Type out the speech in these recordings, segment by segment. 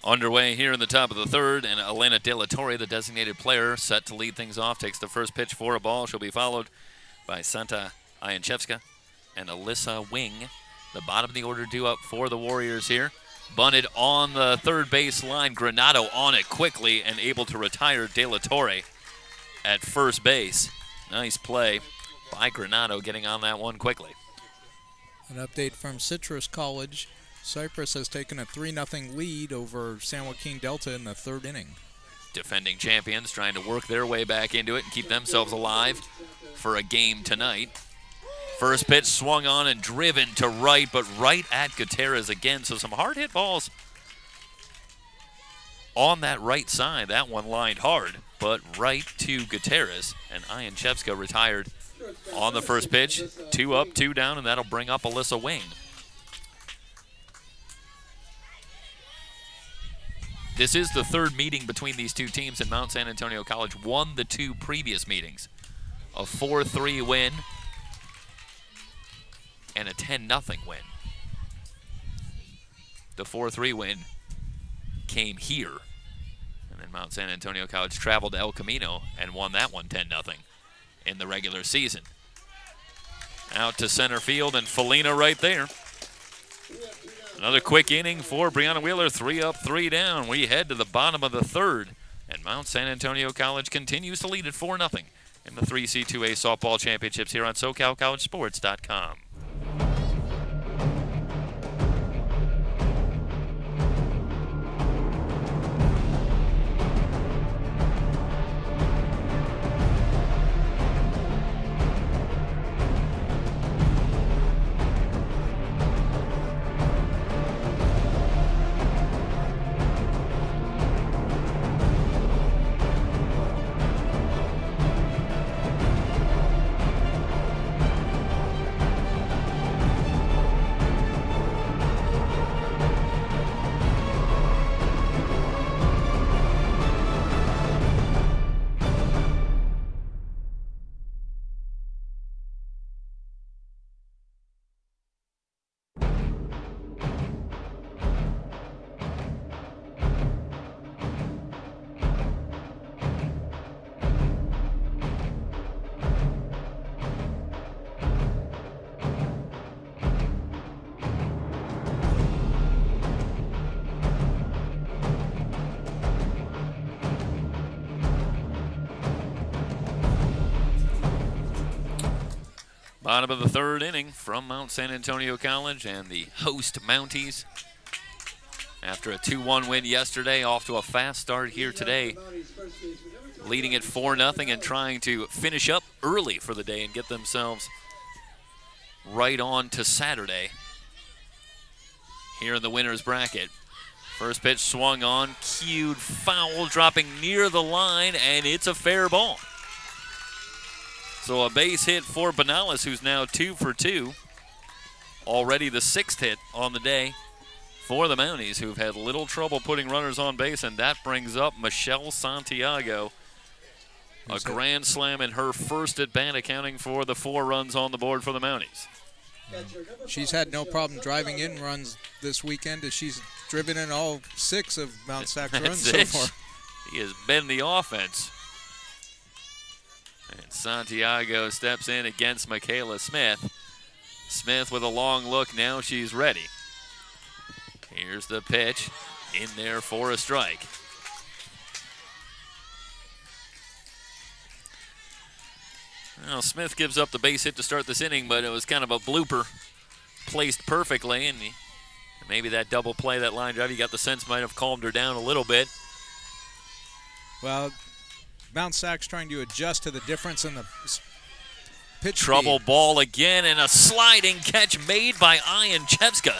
Underway here in the top of the third, and Elena De La Torre, the designated player, set to lead things off, takes the first pitch for a ball. She'll be followed by Santa Ianchevska and Alyssa Wing. The bottom of the order due up for the Warriors here. Bunted on the third base line. Granado on it quickly and able to retire De La Torre at first base. Nice play by Granado, getting on that one quickly. An update from Citrus College. Cypress has taken a 3-0 lead over San Joaquin Delta in the third inning. Defending champions trying to work their way back into it and keep themselves alive for a game tonight. First pitch swung on and driven to right, but right at Gutierrez again. So some hard hit balls on that right side. That one lined hard, but right to Gutierrez. And Ianchevska retired on the first pitch. 2 up, 2 down, and that'll bring up Alyssa Wing. This is the third meeting between these two teams, and Mount San Antonio College won the 2 previous meetings. A 4-3 win and a 10-0 win. The 4-3 win came here, and then Mount San Antonio College traveled to El Camino and won that one 10-0 in the regular season. Out to center field, and Felina right there. Another quick inning for Brianna Wheeler, 3 up, 3 down. We head to the bottom of the third, and Mount San Antonio College continues to lead at 4-0 in the 3C2A softball championships here on SoCalCollegeSports.com. Bottom of the third inning from Mount San Antonio College and the host Mounties. After a 2-1 win yesterday, off to a fast start here today, leading at 4-0 and trying to finish up early for the day and get themselves right on to Saturday here in the winner's bracket. First pitch swung on, cued foul, dropping near the line, and it's a fair ball. So a base hit for Benales, who's now 2 for 2. Already the 6th hit on the day for the Mounties, who've had little trouble putting runners on base, and that brings up Michelle Santiago. A grand slam in her first at bat, accounting for the 4 runs on the board for the Mounties. She's had no problem driving in runs this weekend, as she's driven in all 6 of Mount Sac's runs so far. He has been the offense. And Santiago steps in against Michaela Smith. Smith with a long look, now she's ready. Here's the pitch, in there for a strike. Well, Smith gives up the base hit to start this inning, but it was kind of a blooper, placed perfectly, and maybe that double play, that line drive, you got the sense might have calmed her down a little bit. Well, Mount Sac's trying to adjust to the difference in the pitch Trouble speed. Ball again, and a sliding catch made by Ianchevska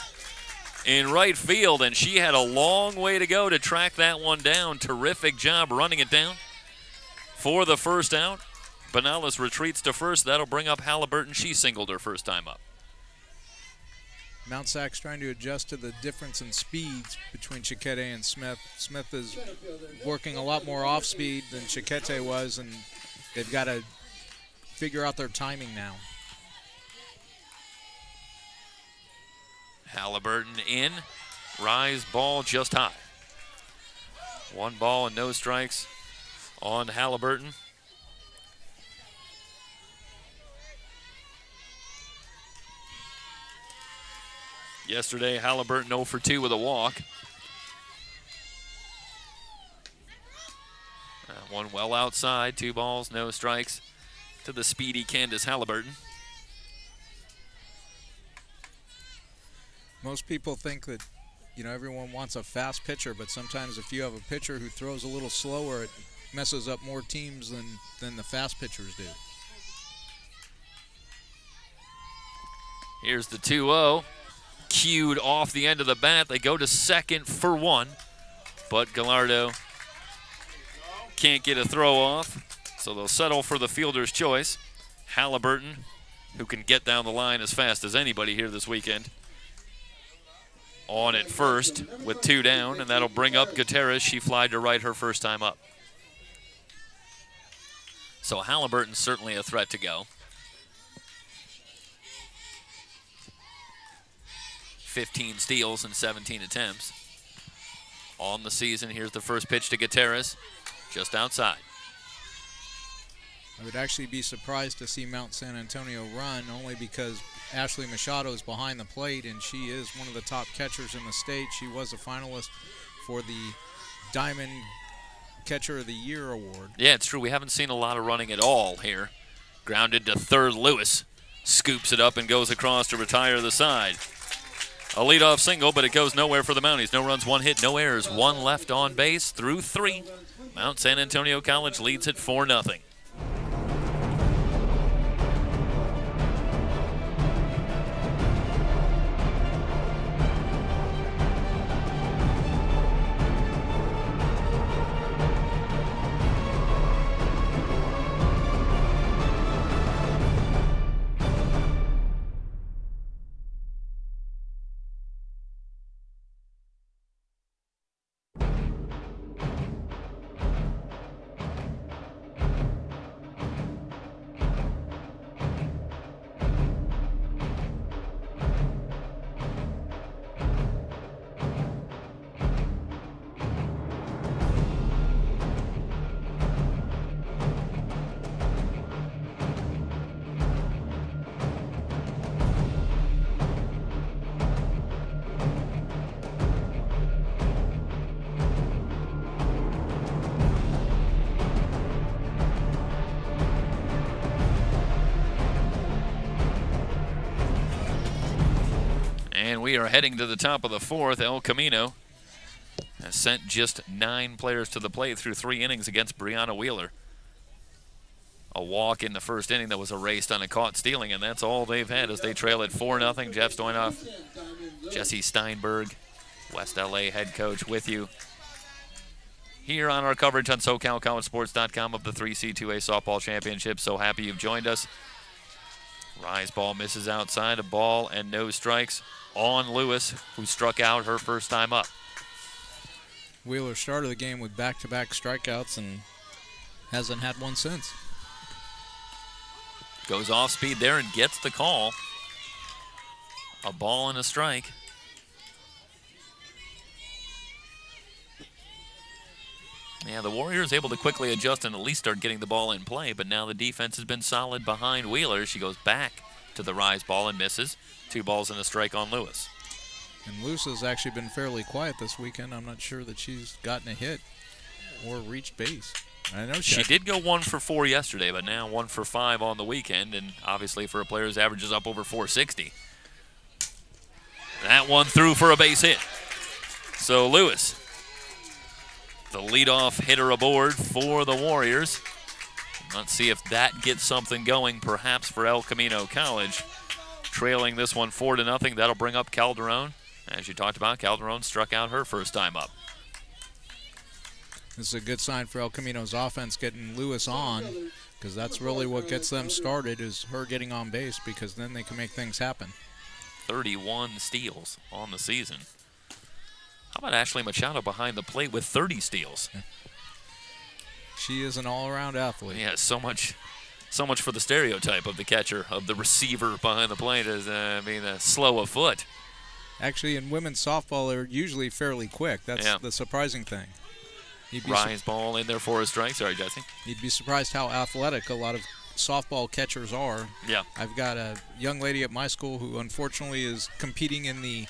in right field, and she had a long way to go to track that one down. Terrific job running it down for the first out. Benales retreats to first. That'll bring up Halliburton. She singled her first time up. Mount Sac's trying to adjust to the difference in speeds between Chiquete and Smith. Smith is working a lot more off speed than Chiquete was, and they've got to figure out their timing now. Halliburton in. Rise ball just high. 1 ball and no strikes on Halliburton. Yesterday, Halliburton 0 for 2 with a walk. One well outside, 2 balls, no strikes to the speedy Candace Halliburton. Most people think that, you know, everyone wants a fast pitcher, but sometimes if you have a pitcher who throws a little slower, it messes up more teams than the fast pitchers do. Here's the 2-0. Cued off the end of the bat. They go to second for 1, but Gallardo can't get a throw off, so they'll settle for the fielder's choice. Halliburton, who can get down the line as fast as anybody here this weekend, on at first with 2 down, and that'll bring up Gutierrez. She flied to right her first time up. So Halliburton's certainly a threat to go. 15 steals and 17 attempts on the season. Here's the first pitch to Gutierrez, just outside. I would actually be surprised to see Mount San Antonio run, only because Ashley Machado is behind the plate, and she is one of the top catchers in the state. She was a finalist for the Diamond Catcher of the Year award. Yeah, it's true. We haven't seen a lot of running at all here. Grounded to third, Lewis scoops it up and goes across to retire the side. A leadoff single, but it goes nowhere for the Mounties. No runs, 1 hit, no errors, 1 left on base through 3. Mount San Antonio College leads at 4-0. And we are heading to the top of the 4th. El Camino has sent just 9 players to the plate through 3 innings against Brianna Wheeler. A walk in the first inning that was erased on a caught stealing, and that's all they've had as they trail at 4-0. Jeff Stoynoff, Jesse Steinberg, West LA head coach with you here on our coverage on SoCalCollegeSports.com of the 3C2A Softball Championship. So happy you've joined us. Rise ball misses outside, a ball and no strikes on Lewis, who struck out her first time up. Wheeler started the game with back-to-back strikeouts and hasn't had one since. Goes off speed there and gets the call. A ball and a strike. Yeah, the Warriors able to quickly adjust and at least start getting the ball in play, but now the defense has been solid behind Wheeler. She goes back to the rise ball and misses. 2 balls and a strike on Lewis. And Lewis has actually been fairly quiet this weekend. I'm not sure that she's gotten a hit or reached base. I know she did go 1 for 4 yesterday, but now 1 for 5 on the weekend, and obviously for a player whose average is up over 460. That one through for a base hit. So Lewis, the leadoff hitter aboard for the Warriors. Let's see if that gets something going, perhaps for El Camino College. Trailing this one 4-0. That'll bring up Calderon. As you talked about, Calderon struck out her first time up. This is a good sign for El Camino's offense, getting Lewis on, because that's really what gets them started, is her getting on base, because then they can make things happen. 31 steals on the season. How about Ashley Machado behind the plate with 30 steals? She is an all-around athlete. Yeah, so much for the stereotype of the catcher, of the receiver behind the plate as being slow of foot. Actually, in women's softball, they're usually fairly quick. That's the surprising thing. Rise ball in there for a strike. Sorry, Jesse. You'd be surprised how athletic a lot of softball catchers are. Yeah. I've got a young lady at my school who unfortunately is competing in the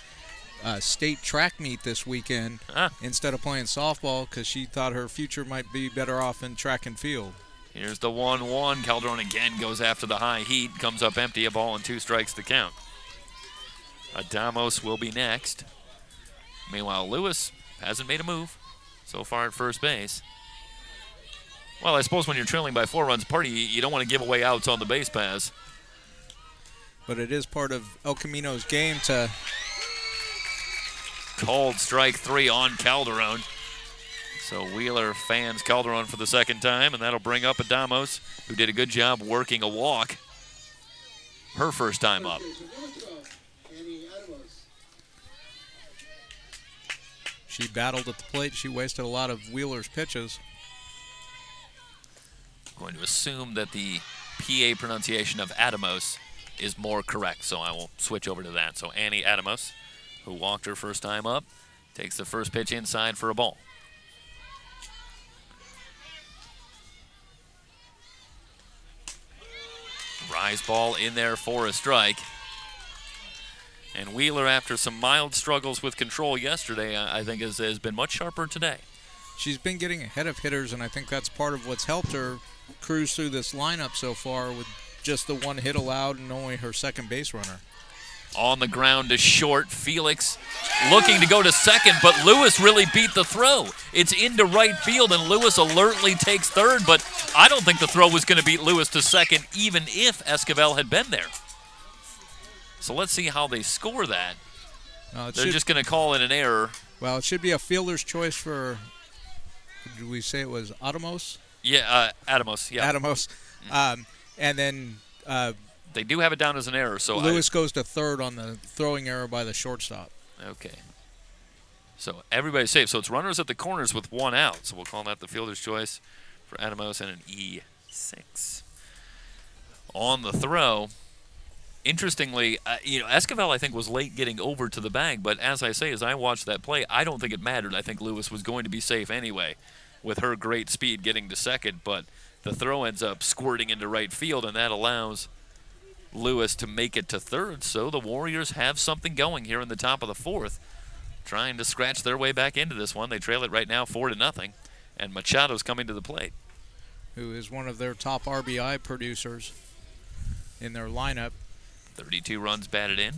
state track meet this weekend instead of playing softball because she thought her future might be better off in track and field. Here's the 1-1. Calderon again goes after the high heat. Comes up empty. A ball and 2 strikes to count. Adamos will be next. Meanwhile, Lewis hasn't made a move so far at first base. Well, I suppose when you're trailing by 4 runs party, you don't want to give away outs on the base pass. But it is part of El Camino's game to... Called strike 3 on Calderon. So Wheeler fans Calderon for the second time, and that'll bring up Adamos, who did a good job working a walk her first time up. She battled at the plate. She wasted a lot of Wheeler's pitches. I'm going to assume that the PA pronunciation of Adamos is more correct, so I will switch over to that. So Annie Adamos, who walked her first time up, takes the first pitch inside for a ball. Rise ball in there for a strike. And Wheeler, after some mild struggles with control yesterday, I think has been much sharper today. She's been getting ahead of hitters, and I think that's part of what's helped her cruise through this lineup so far with just the 1 hit allowed and only her second base runner. On the ground to short. Felix looking to go to second, but Lewis really beat the throw. It's into right field, and Lewis alertly takes third, but I don't think the throw was going to beat Lewis to second, even if Esquivel had been there. So let's see how they score that. They're just going to call it an error. Well, it should be a fielder's choice for, did we say it was Adamos? Yeah, Adamos, yeah. Adamos. And then... they do have it down as an error. So Lewis goes to third on the throwing error by the shortstop. Okay. So everybody's safe. So it's runners at the corners with 1 out. So we'll call that the fielder's choice for Adamos and an E6. On the throw, interestingly, Esquivel, I think, was late getting over to the bag. But as I say, as I watched that play, I don't think it mattered. I think Lewis was going to be safe anyway with her great speed getting to second. But the throw ends up squirting into right field, and that allows Lewis to make it to third. So the Warriors have something going here in the top of the 4th, trying to scratch their way back into this one. They trail it right now 4-0, and Machado's coming to the plate, who is one of their top RBI producers in their lineup. 32 runs batted in.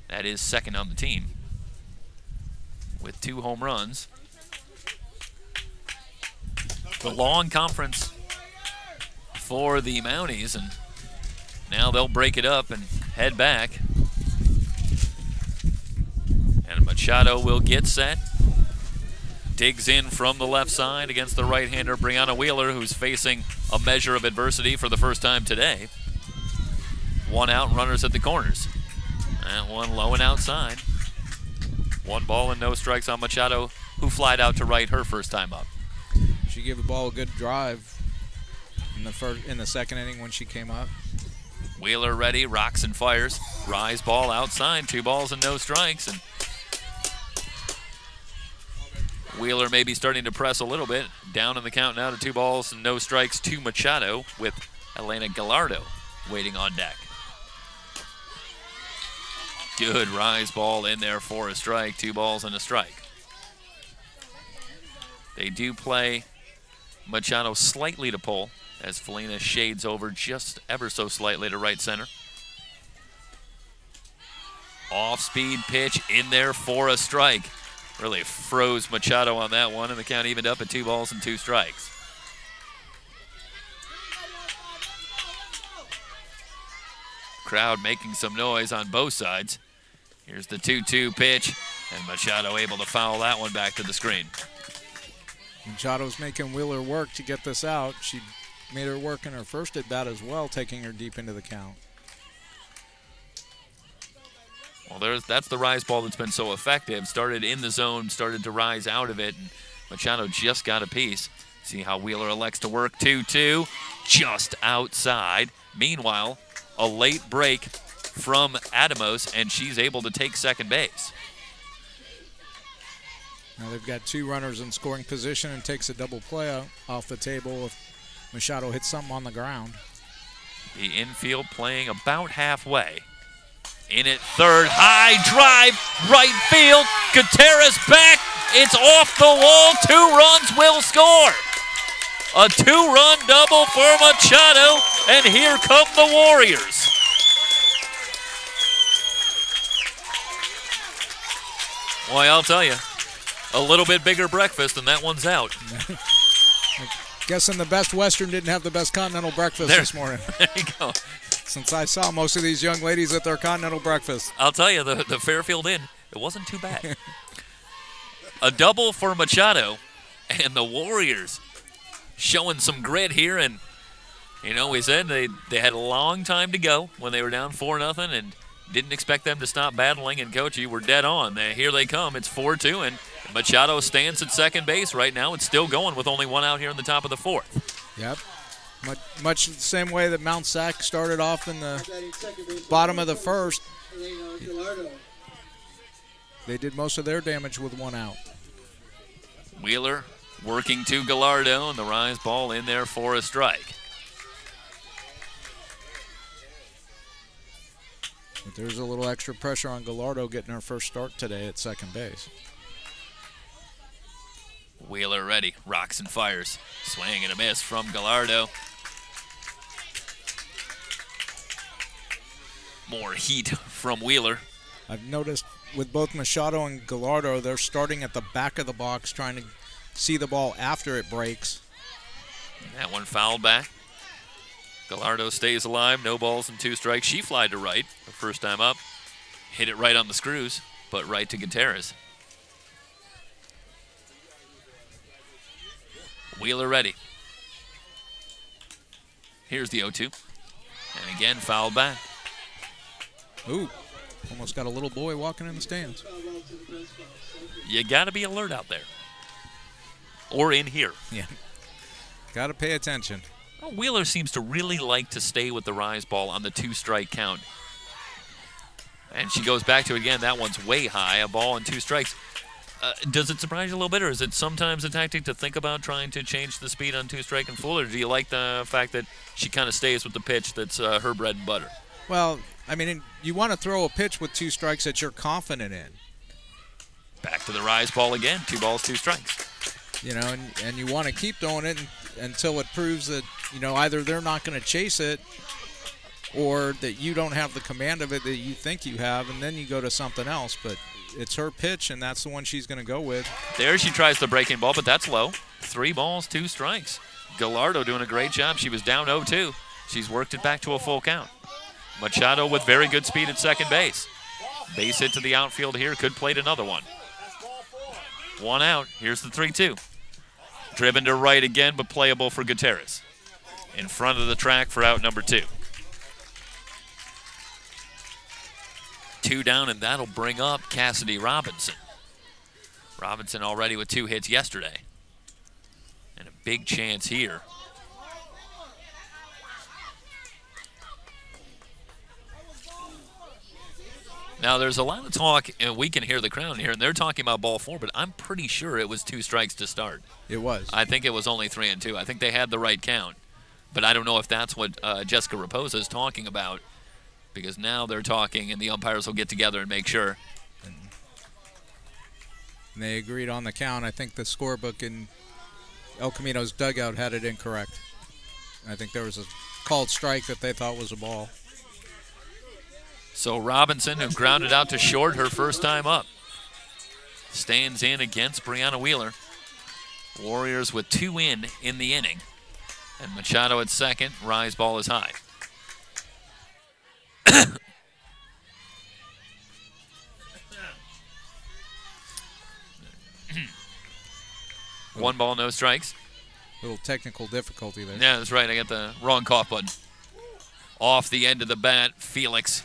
That is second on the team with 2 home runs. The long conference for the Mounties, and now they'll break it up and head back. And Machado will get set. Digs in from the left side against the right-hander Brianna Wheeler, who's facing a measure of adversity for the first time today. 1 out, runners at the corners. That one low and outside. 1 ball and no strikes on Machado, who flied out to right her first time up. She gave the ball a good drive in the second inning when she came up. Wheeler ready, rocks and fires. Rise ball outside, 2 balls and no strikes. And Wheeler may be starting to press a little bit. Down in the count now to 2 balls and no strikes to Machado, with Elena Gallardo waiting on deck. Good rise ball in there for a strike, 2 balls and a strike. They do play Machado slightly to pull, as Felina shades over just ever so slightly to right center. Off-speed pitch in there for a strike. Really froze Machado on that one, and the count evened up at 2 balls and 2 strikes. Crowd making some noise on both sides. Here's the 2-2 pitch, and Machado able to foul that one back to the screen. Machado's making Wheeler work to get this out. She made her work in her first at bat as well, taking her deep into the count. Well, that's the rise ball that's been so effective. Started in the zone, started to rise out of it, and Machado just got a piece. See how Wheeler elects to work. 2-2, just outside. Meanwhile, a late break from Adamos, and she's able to take second base. Now they've got 2 runners in scoring position and takes a double play off the table if Machado hits something on the ground. The infield playing about halfway. In at third, high drive, right field. Gutierrez back. It's off the wall. 2 runs will score. A 2-run double for Machado, and here come the Warriors. Boy, I'll tell you, a little bit bigger breakfast, and that one's out. Guessing the Best Western didn't have the best continental breakfast this morning. There you go. Since I saw most of these young ladies at their continental breakfast. I'll tell you, the Fairfield Inn, it wasn't too bad. A double for Machado, and the Warriors showing some grit here. And, you know, we said they had a long time to go when they were down 4-0 and didn't expect them to stop battling. And, Coach, you were dead on. Here they come. It's 4-2, and Machado stands at second base right now. It's still going with only 1 out here in the top of the 4th. Yep. Much the same way that Mount SAC started off in the bottom of the 1st. They did most of their damage with 1 out. Wheeler working to Gallardo, and the rise ball in there for a strike. But there's a little extra pressure on Gallardo getting her first start today at second base. Wheeler ready, rocks and fires. Swing and a miss from Gallardo. More heat from Wheeler. I've noticed with both Machado and Gallardo, they're starting at the back of the box trying to see the ball after it breaks. That one fouled back. Gallardo stays alive, no balls and 2 strikes. She flied to right the first time up. Hit it right on the screws, but right to Gutierrez. Wheeler ready. Here's the 0-2. And again, fouled back. Ooh, almost got a little boy walking in the stands. You got to be alert out there. Or in here. Yeah. Got to pay attention. Well, Wheeler seems to really like to stay with the rise ball on the 2-strike count. And she goes back to it again. That one's way high, a ball and 2 strikes. Does it surprise you a little bit, or is it sometimes a tactic to think about trying to change the speed on 2-strike and full, or do you like the fact that she kind of stays with the pitch that's her bread and butter? Well, I mean, you want to throw a pitch with 2 strikes that you're confident in. Back to the rise ball again, 2 balls, 2 strikes. You know, and you want to keep throwing it until it proves that, you know, either they're not going to chase it or that you don't have the command of it that you think you have, and then you go to something else. But it's her pitch, and that's the one she's going to go with. There she tries the breaking ball, but that's low. 3 balls, 2 strikes. Gallardo doing a great job. She was down 0-2. She's worked it back to a full count. Machado with very good speed at second base. Base hit to the outfield here. Could plate another one. 1 out. Here's the 3-2. Driven to right again, but playable for Gutierrez. In front of the track for out number 2. 2 down, and that'll bring up Cassidy Robinson. Robinson already with 2 hits yesterday. And a big chance here. Now, there's a lot of talk, and we can hear the crowd here, and they're talking about ball 4, but I'm pretty sure it was 2 strikes to start. It was. I think it was only 3-2. I think they had the right count. But I don't know if that's what Jessica Raposa is talking about, because now they're talking, and the umpires will get together and make sure. And they agreed on the count. I think the scorebook in El Camino's dugout had it incorrect. I think there was a called strike that they thought was a ball. So Robinson, who grounded out to short her first time up, stands in against Brianna Wheeler. Warriors with 2 in the inning. And Machado at second. Rise ball is high. 1 ball, no strikes. Little technical difficulty there. Yeah, that's right. I got the wrong cough button. Off the end of the bat, Felix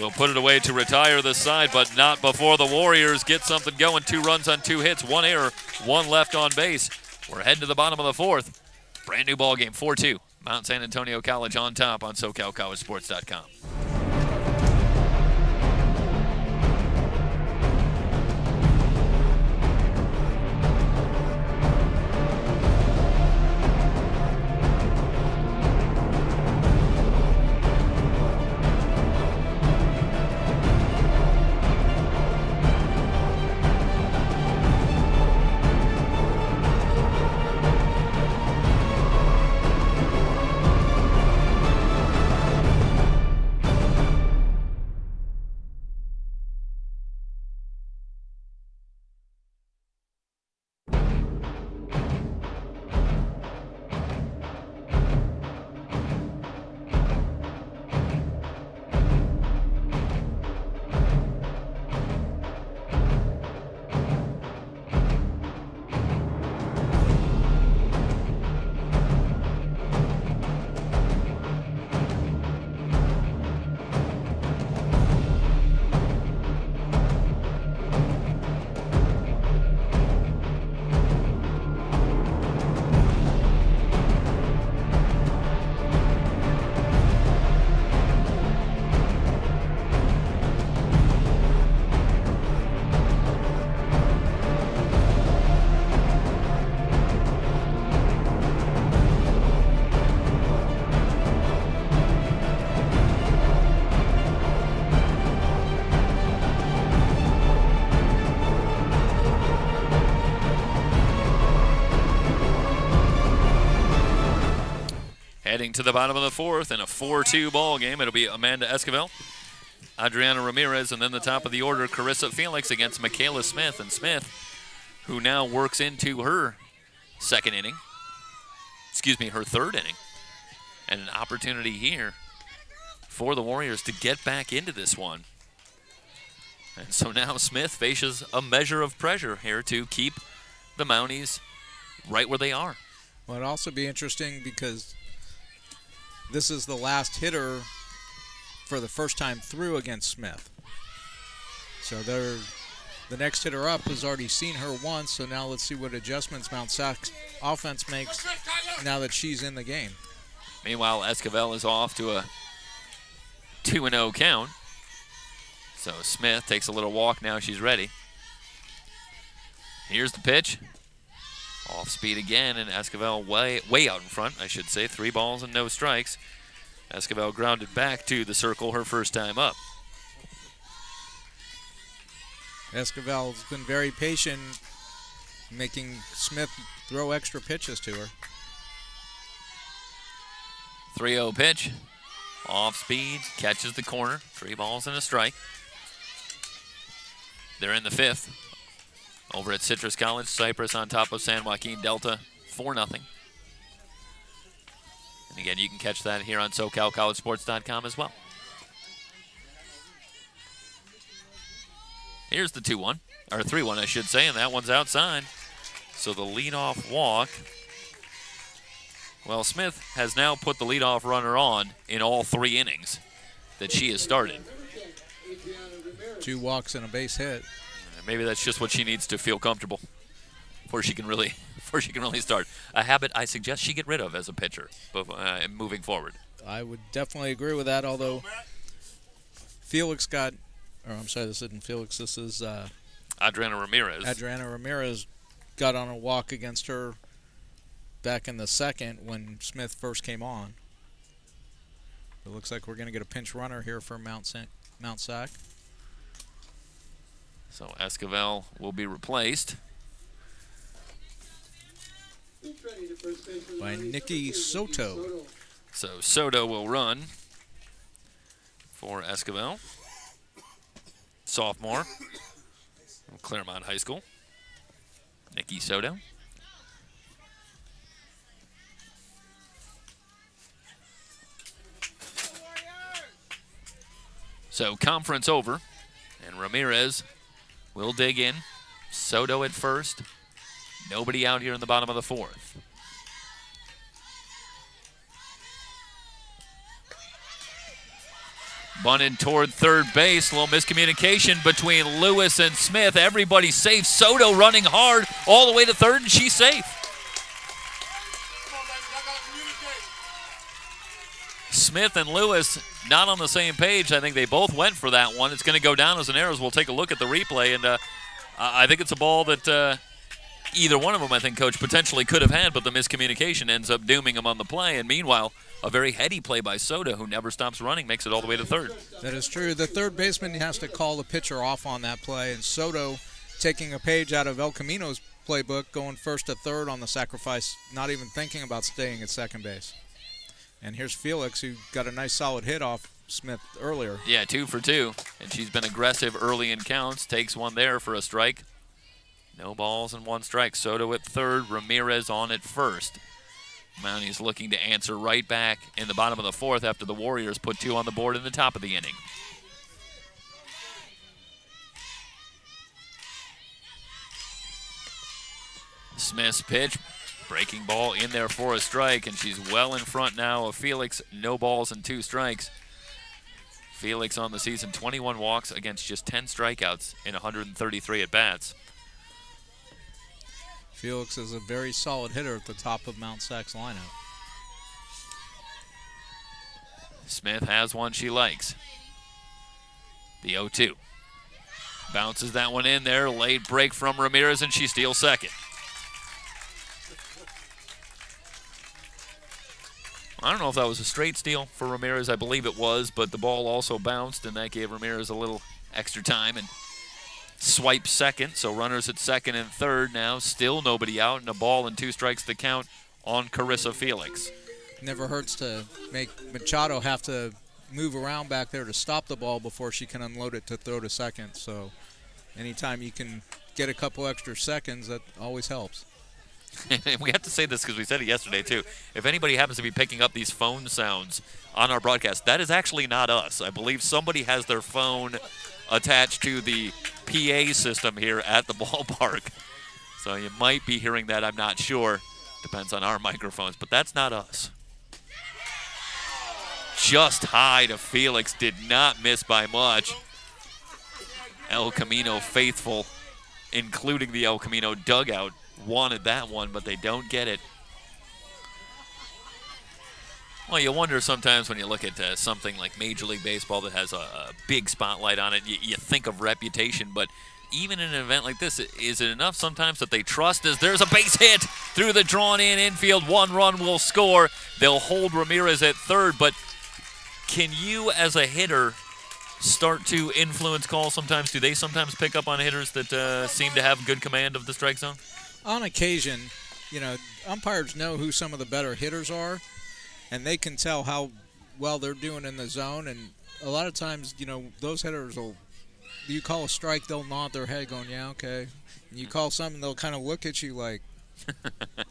will put it away to retire the side, but not before the Warriors get something going. 2 runs on 2 hits, 1 error, 1 left on base. We're heading to the bottom of the 4th. Brand new ball game, 4-2. Mount San Antonio College on top on SoCalCollegeSports.com. Heading to the bottom of the fourth in a 4-2 ball game. It'll be Amanda Esquivel, Adriana Ramirez, and then the top of the order, Carissa Felix against Michaela Smith. And Smith, who now works into her second inning, her third inning. And an opportunity here for the Warriors to get back into this one. And so now Smith faces a measure of pressure here to keep the Mounties right where they are. Well, it'd also be interesting because this is the last hitter for the first time through against Smith. So the next hitter up has already seen her once, so now let's see what adjustments Mount SAC's offense makes now that she's in the game. Meanwhile, Esquivel is off to a 2-0 count. So Smith takes a little walk now. She's ready. Here's the pitch. Off speed again, and Esquivel way out in front, I should say. 3 balls and no strikes. Esquivel grounded back to the circle her first time up. Esquivel's been very patient, making Smith throw extra pitches to her. 3-0 pitch. Off speed, catches the corner. 3 balls and a strike. They're in the 5th. Over at Citrus College, Cypress on top of San Joaquin Delta, 4-0. And again, you can catch that here on SoCalCollegeSports.com as well. Here's the 2-1, or 3-1 I should say, and that one's outside. So the leadoff walk. Well, Smith has now put the leadoff runner on in all 3 innings that she has started. 2 walks and a base hit. Maybe that's just what she needs to feel comfortable before she can really start. A habit I suggest she get rid of as a pitcher moving forward. I would definitely agree with that, although Felix got, or I'm sorry, this isn't Felix, this is Adriana Ramirez. Adriana Ramirez got on a walk against her back in the 2nd when Smith first came on. It looks like we're going to get a pinch runner here for Mount SAC. So Esquivel will be replaced by Nikki Soto. So Soto will run for Esquivel. Sophomore from Claremont High School. Nikki Soto. So conference over, and Ramirez will dig in. Soto at first. Nobody out here in the bottom of the 4th. Bunted toward third base. A little miscommunication between Lewis and Smith. Everybody's safe. Soto running hard all the way to third, and she's safe. Smith and Lewis not on the same page. I think they both went for that one. It's going to go down as an error. We'll take a look at the replay, and I think it's a ball that either one of them, I think, Coach, potentially could have had, but the miscommunication ends up dooming him on the play. And meanwhile, a very heady play by Soto, who never stops running, makes it all the way to third. That is true. The third baseman has to call the pitcher off on that play, and Soto, taking a page out of El Camino's playbook, going first to third on the sacrifice, not even thinking about staying at second base. And here's Felix, who got a nice solid hit off Smith earlier. Yeah, 2 for 2. And she's been aggressive early in counts. Takes one there for a strike. No balls and 1 strike. Soto at third, Ramirez on at first. Mounties looking to answer right back in the bottom of the 4th after the Warriors put 2 on the board in the top of the inning. Smith's pitch. Breaking ball in there for a strike, and she's well in front now of Felix. No balls and 2 strikes. Felix on the season, 21 walks against just 10 strikeouts in 133 at-bats. Felix is a very solid hitter at the top of Mount SAC's lineup. Smith has one she likes. The 0-2. Bounces that one in there. Late break from Ramirez, and she steals second. I don't know if that was a straight steal for Ramirez. I believe it was, but the ball also bounced, and that gave Ramirez a little extra time and swiped second. So runners at second and third now. Still nobody out, and a ball and 2 strikes to count on Carissa Felix. never hurts to make Machado have to move around back there to stop the ball before she can unload it to throw to second. So anytime you can get a couple extra seconds, that always helps. We have to say this because we said it yesterday, too. If anybody happens to be picking up these phone sounds on our broadcast, that is actually not us. I believe somebody has their phone attached to the PA system here at the ballpark. So you might be hearing that. I'm not sure. Depends on our microphones, but that's not us. Just high to Felix. Did not miss by much. El Camino faithful, including the El Camino dugout, wanted that one, but they don't get it. Well, you wonder sometimes when you look at something like Major League Baseball that has a big spotlight on it, you think of reputation, but even in an event like this, is it enough sometimes that they trust as there's a base hit through the drawn-in infield, 1 run will score. They'll hold Ramirez at third, but can you as a hitter start to influence calls sometimes? Do they sometimes pick up on hitters that seem to have good command of the strike zone? On occasion, umpires know who some of the better hitters are, and they can tell how well they're doing in the zone. And a lot of times, those hitters will, you call a strike, they'll nod their head going, yeah, okay. And you call something, they'll kind of look at you like,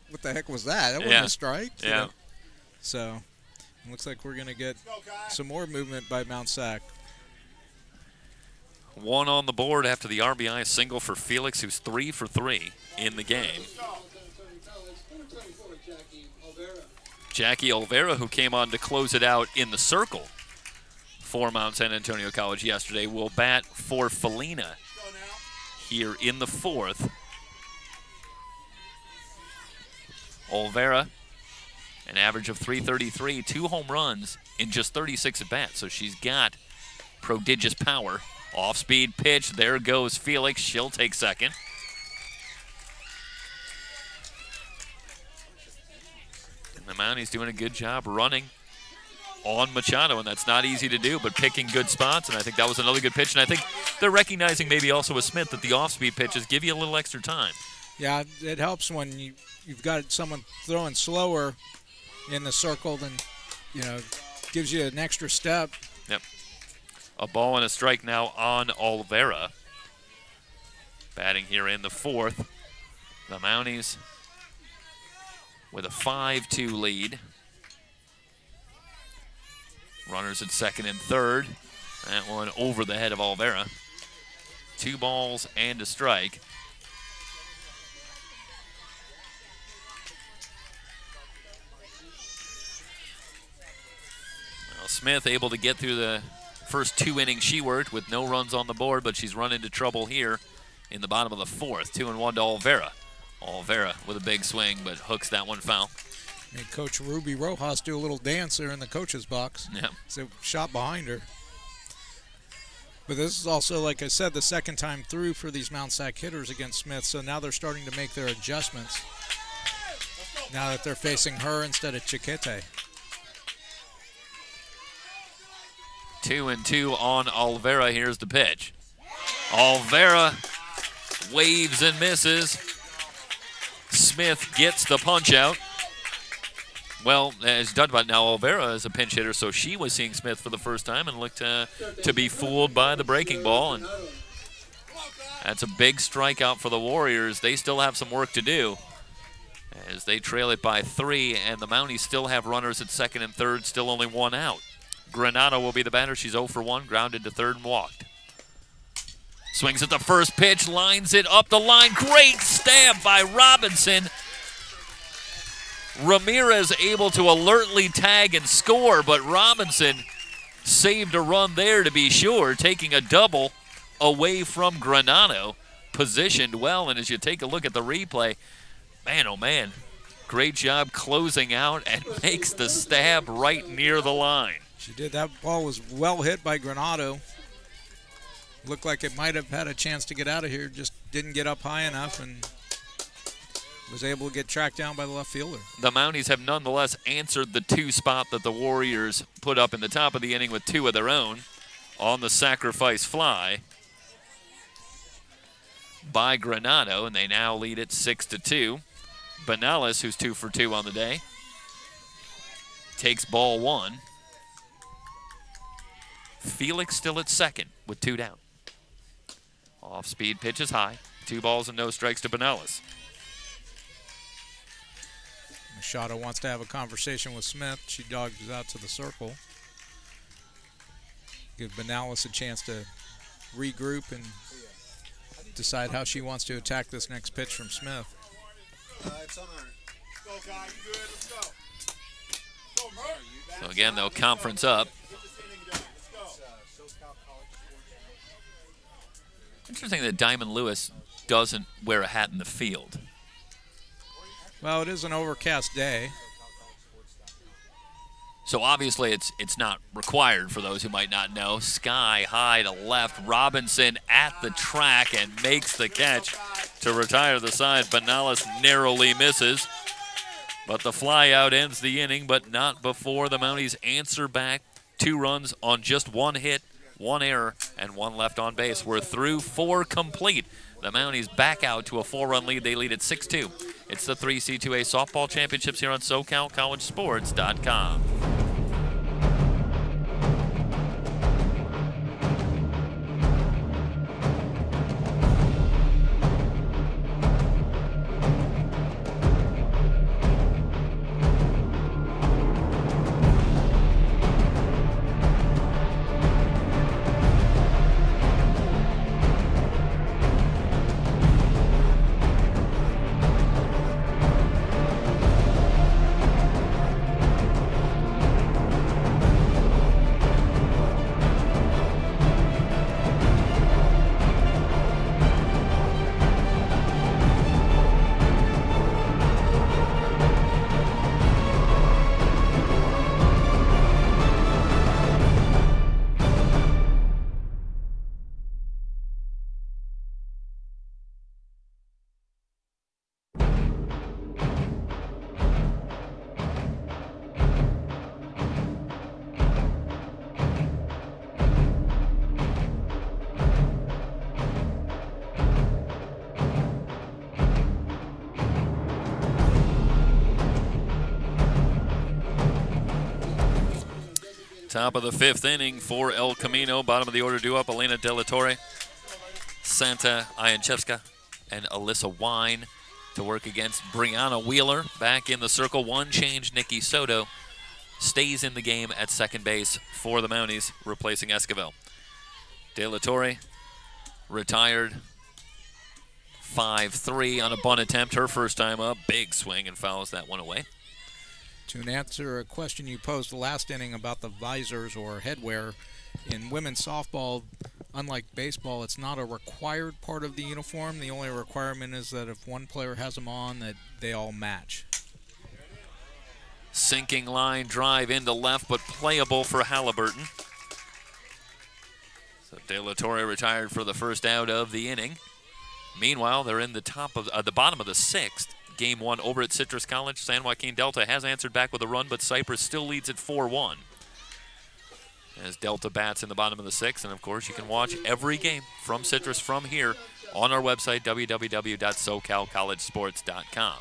what the heck was that? That wasn't a strike? Yeah. So it looks like we're going to get some more movement by Mount SAC. 1 on the board after the RBI single for Felix, who's 3 for 3 in the game. Jackie Olvera, who came on to close it out in the circle for Mount San Antonio College yesterday, will bat for Felina here in the 4th. Olvera, an average of .333, 2 home runs in just 36 at-bats, so she's got prodigious power. Off-speed pitch, there goes Felix, she'll take second. And the Mounties doing a good job running on Machado, and that's not easy to do, but picking good spots, and I think that was another good pitch, and I think they're recognizing maybe also with Smith that the off-speed pitches give you a little extra time. Yeah, it helps when you've got someone throwing slower in the circle, then, gives you an extra step. Yep. A ball and a strike now on Olvera. Batting here in the 4th. The Mounties with a 5-2 lead. Runners at second and third. That one over the head of Olvera. 2 balls and a strike. Well, Smith able to get through the first 2 innings she worked with no runs on the board, but she's run into trouble here in the bottom of the 4th. 2-1 to Olvera. Olvera with a big swing, but hooks that one foul. Made Coach Ruby Rojas do a little dance there in the coach's box. Yeah. So shot behind her. But this is also, like I said, the second time through for these Mount SAC hitters against Smith, so now they're starting to make their adjustments now that they're facing her instead of Chiquete. 2-2 on Olvera. Here's the pitch. Olvera waves and misses. Smith gets the punch out. Well, as done about now, Olvera is a pinch hitter, so she was seeing Smith for the first time and looked to be fooled by the breaking ball. And that's a big strikeout for the Warriors. They still have some work to do as they trail it by 3, and the Mounties still have runners at second and third, still only 1 out. Granado will be the batter. She's 0 for 1, grounded to third and walked. Swings at the first pitch, lines it up the line. Great stab by Robinson. Ramirez able to alertly tag and score, but Robinson saved a run there to be sure, taking a double away from Granado. Positioned well, and as you take a look at the replay, man, oh man, great job closing out and makes the stab right near the line. She did. That ball was well hit by Granado. Looked like it might have had a chance to get out of here, just didn't get up high enough and was able to get tracked down by the left fielder. The Mounties have nonetheless answered the 2 spot that the Warriors put up in the top of the inning with 2 of their own on the sacrifice fly by Granado, and they now lead it 6-2. Benales, who's 2 for 2 on the day, takes ball 1. Felix still at second with 2 down. Off-speed pitch is high. 2 balls and no strikes to Benellis. Machado wants to have a conversation with Smith. She dodges out to the circle. Give Benellis a chance to regroup and decide how she wants to attack this next pitch from Smith. It's on. Go, guy. You good? Let's go. So again, they'll conference up. Interesting that Diamond Lewis doesn't wear a hat in the field. Well, it is an overcast day. So obviously it's not required for those who might not know. Sky high to left. Robinson at the track and makes the catch to retire the side. Benellis narrowly misses. But the fly out ends the inning, but not before the Mounties answer back. 2 runs on just 1 hit, 1 error, and 1 left on base. We're through 4 complete. The Mounties back out to a 4-run lead. They lead at 6-2. It's the 3C2A Softball Championships here on SoCalCollegeSports.com. Top of the 5th inning for El Camino. Bottom of the order due up, Elena De La Torre, Santa Ianchevska, and Alyssa Wine to work against Brianna Wheeler. Back in the circle, 1 change. Nikki Soto stays in the game at second base for the Mounties, replacing Esquivel. De La Torre retired 5-3 on a bunt attempt. Her first time up, big swing and fouls that one away. To answer a question you posed last inning about the visors or headwear, in women's softball, unlike baseball, it's not a required part of the uniform. The only requirement is that if one player has them on, that they all match. Sinking line drive into left, but playable for Halliburton. So De La Torre retired for the first out of the inning. Meanwhile, they're in the bottom of the 6th. Game 1 over at Citrus College. San Joaquin Delta has answered back with a run, but Cypress still leads at 4-1. As Delta bats in the bottom of the 6th, and of course you can watch every game from Citrus from here on our website, www.socalcollegesports.com.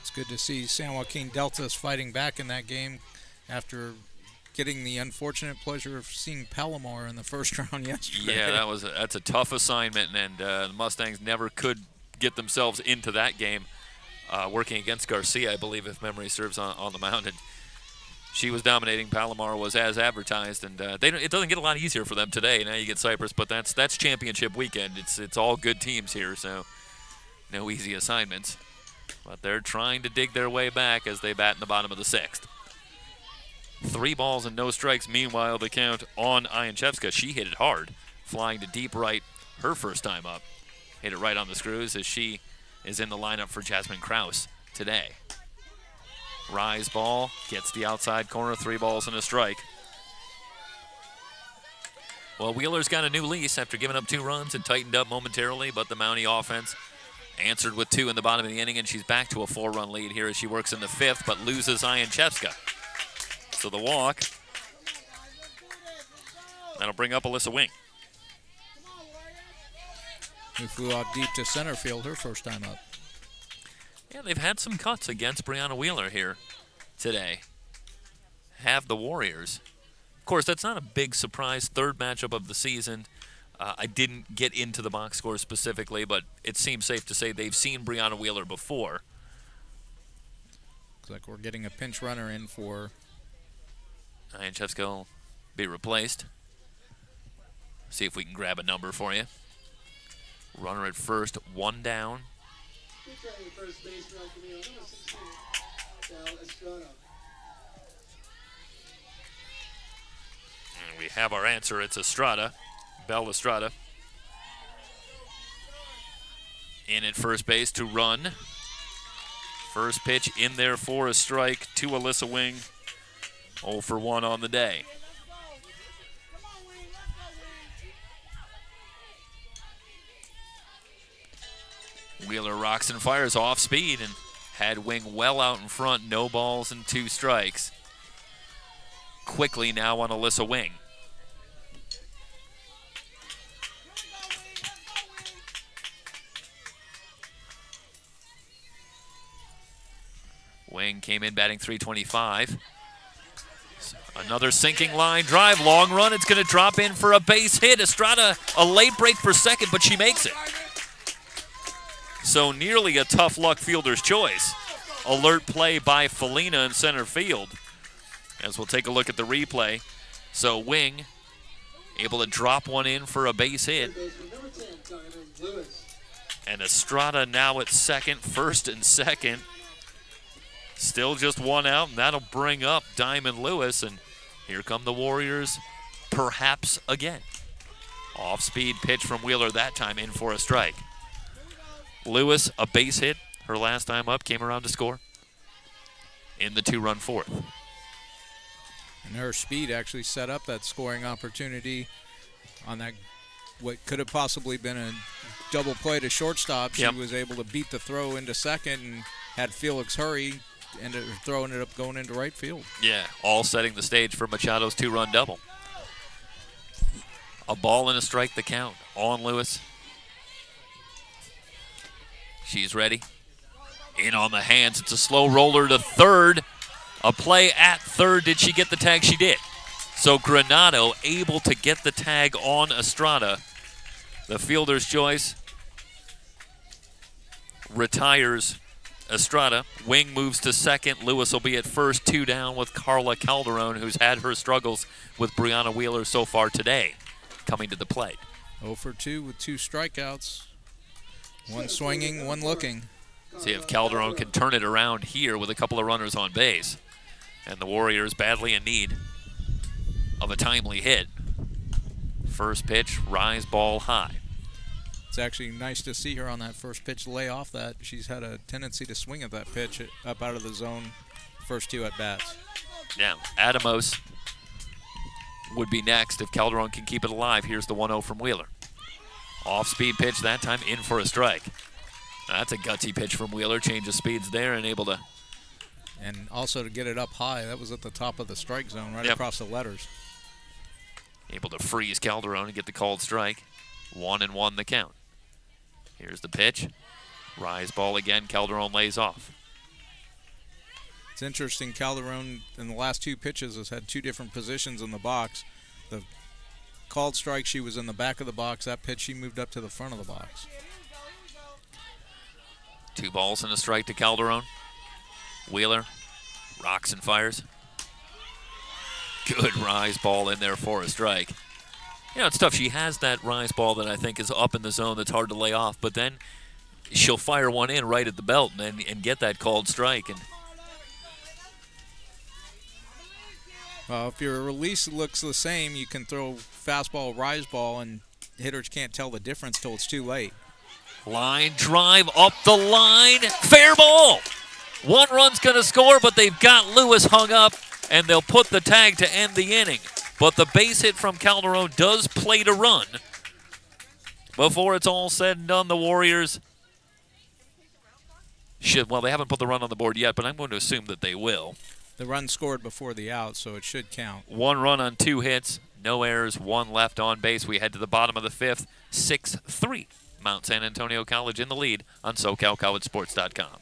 It's good to see San Joaquin Delta's fighting back in that game after getting the unfortunate pleasure of seeing Palomar in the first round yesterday. Yeah, that's a tough assignment, and the Mustangs never could get themselves into that game. Working against Garcia, I believe, if memory serves, on the mound. And she was dominating. Palomar was as advertised, and it doesn't get a lot easier for them today. Now you get Cypress, but that's championship weekend. It's all good teams here, so no easy assignments. But they're trying to dig their way back as they bat in the bottom of the 6th. 3 balls and no strikes. Meanwhile, the count on Ianchevska. She hit it hard, flying to deep right her first time up. Hit it right on the screws as she is in the lineup for Jasmine Krause today. Rise ball, gets the outside corner, 3 balls and a strike. Well, Wheeler's got a new lease after giving up 2 runs and tightened up momentarily, but the Mountie offense answered with 2 in the bottom of the inning, and she's back to a 4-run lead here as she works in the 5th, but loses Ianchevska. So the walk, that'll bring up Alyssa Wing. Who flew out deep to center field her first time up. Yeah, they've had some cuts against Brianna Wheeler here today. have the Warriors. Of course, that's not a big surprise. Third matchup of the season. I didn't get into the box score specifically, but it seems safe to say they've seen Brianna Wheeler before. Looks like we're getting a pinch runner in for... Ianchevska will be replaced. See if we can grab a number for you. Runner at first, one down. And we have our answer. It's Estrada, Belle Estrada. In at first base to run. First pitch in there for a strike to Alyssa Wing. 0 for 1 on the day. Wheeler rocks and fires off speed and had Wing well out in front. No balls and 2 strikes. Quickly now on Alyssa Wing. Wing came in batting .325. Another sinking line drive, long run. It's going to drop in for a base hit. Estrada, a late break for second, but she makes it. So nearly a tough luck fielder's choice. Alert play by Felina in center field. As we'll take a look at the replay. So Wing able to drop one in for a base hit. And Estrada now at second, first and second. Still just one out, and that'll bring up Diamond Lewis. And here come the Warriors, perhaps again. Off-speed pitch from Wheeler that time, in for a strike. Lewis, a base hit. Her last time up, came around to score in the 2-run fourth. And her speed actually set up that scoring opportunity on that, what could have possibly been a double play to shortstop. She was able to beat the throw into second and had Felix hurry, ended up throwing it up going into right field. Yeah, all setting the stage for Machado's 2-run double. A ball and a strike the count on Lewis. She's ready. In on the hands. It's a slow roller to third. A play at third. Did she get the tag? She did. So Granado able to get the tag on Estrada. The fielder's choice retires Estrada. Wing moves to second. Lewis will be at first, 2 down with Carla Calderon, who's had her struggles with Brianna Wheeler so far today, coming to the plate. 0 for 2 with 2 strikeouts. One swinging, one looking. See if Calderon can turn it around here with a couple of runners on base. And the Warriors badly in need of a timely hit. First pitch, rise ball high. It's actually nice to see her on that first pitch lay off that. She's had a tendency to swing at that pitch up out of the zone first 2 at-bats. Now, Adamos would be next if Calderon can keep it alive. Here's the 1-0 from Wheeler. Off-speed pitch that time, in for a strike. Now, that's a gutsy pitch from Wheeler. Change of speeds there and able to... And also to get it up high. That was at the top of the strike zone, right across the letters. Able to freeze Calderon and get the called strike. 1-1 the count. Here's the pitch. Rise ball again. Calderon lays off. It's interesting. Calderon in the last 2 pitches has had 2 different positions in the box. The called strike, she was in the back of the box. That pitch, she moved up to the front of the box. 2 balls and a strike to Calderon. Wheeler rocks and fires. Good rise ball in there for a strike. You know, it's tough. She has that rise ball that I think is up in the zone that's hard to lay off, but then she'll fire one in right at the belt and get that called strike. And if your release looks the same, you can throw fastball, rise ball, and hitters can't tell the difference till it's too late. Line drive up the line. Fair ball. 1 run's going to score, but they've got Lewis hung up, and they'll put the tag to end the inning. But the base hit from Calderon does play to run. Before it's all said and done, the Warriors should, well, they haven't put the run on the board yet, but I'm going to assume that they will. The run scored before the out, so it should count. 1 run on 2 hits, no errors, 1 left on base. We head to the bottom of the 5th, 6-3. Mount San Antonio College in the lead on SoCalCollegeSports.com.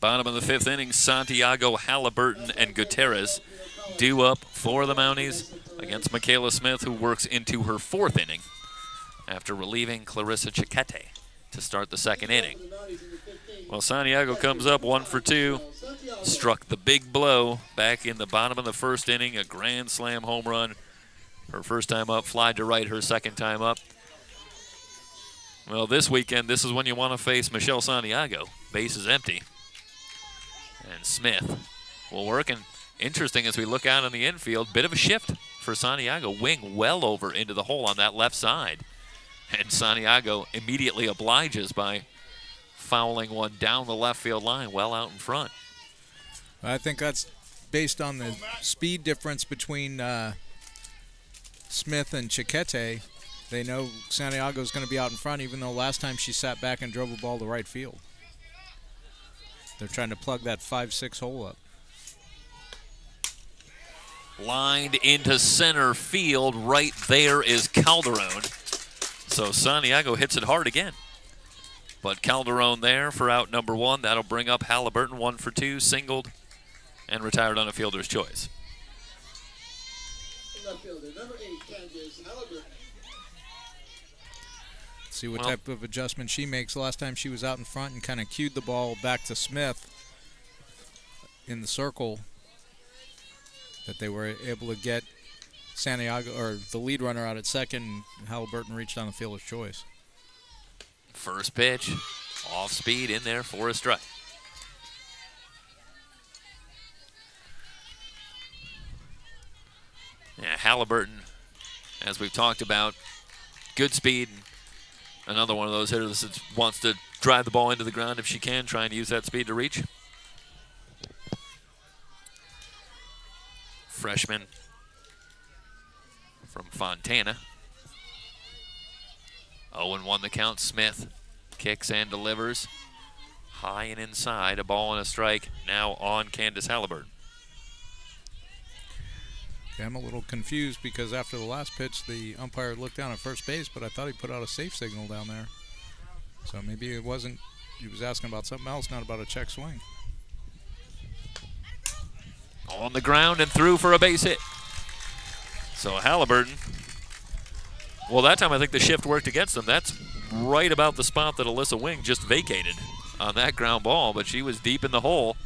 Bottom of the 5th inning, Santiago, Halliburton, and Gutierrez due up for the Mounties against Michaela Smith, who works into her 4th inning after relieving Clarissa Chiquete to start the 2nd inning. Well, Santiago comes up 1 for 2, struck the big blow back in the bottom of the 1st inning, a grand slam home run. Her first time up, fly to right her second time up. Well, this weekend, this is when you want to face Michelle Santiago. Base is empty. And Smith will work. And interesting as we look out on the infield, bit of a shift for Santiago. Wing well over into the hole on that left side. And Santiago immediately obliges by fouling one down the left field line, well out in front. I think that's based on the speed difference between Smith and Chiquete. They know Santiago's going to be out in front, even though last time she sat back and drove a ball to right field. They're trying to plug that 5-6 hole up. Lined into center field. Right there is Calderon. So Santiago hits it hard again. But Calderon there for out number 1. That'll bring up Halliburton, 1 for 2, singled, and retired on a fielder's choice. Fielder, number 8, Candace Halliburton. See what type of adjustment she makes. Last time she was out in front and kind of cued the ball back to Smith in the circle, that they were able to get Santiago, or the lead runner, out at second. Halliburton reached on the fielder's choice. First pitch, off speed in there for a strike. Yeah, Halliburton, as we've talked about, good speed. Another one of those hitters that wants to drive the ball into the ground if she can, trying to use that speed to reach. Freshman from Fontana. 0-1 the count. Smith kicks and delivers. High and inside, a ball and a strike now on Candace Halliburton. I'm a little confused because after the last pitch, the umpire looked down at first base, but I thought he put out a safe signal down there. So maybe it wasn't, he was asking about something else, not about a check swing. On the ground and through for a base hit. So Halliburton, well, that time I think the shift worked against them. That's right about the spot that Alyssa Wing just vacated on that ground ball, but she was deep in the hole.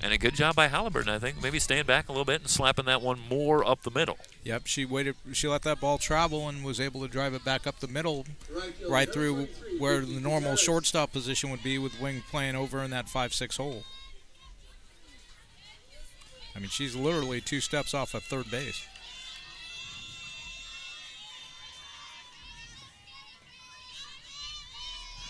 And a good job by Halliburton, I think. Maybe staying back a little bit and slapping that one more up the middle. Yep, she waited. She let that ball travel and was able to drive it back up the middle, right through where the normal shortstop position would be, with Wing playing over in that 5-6 hole. I mean, she's literally 2 steps off of third base.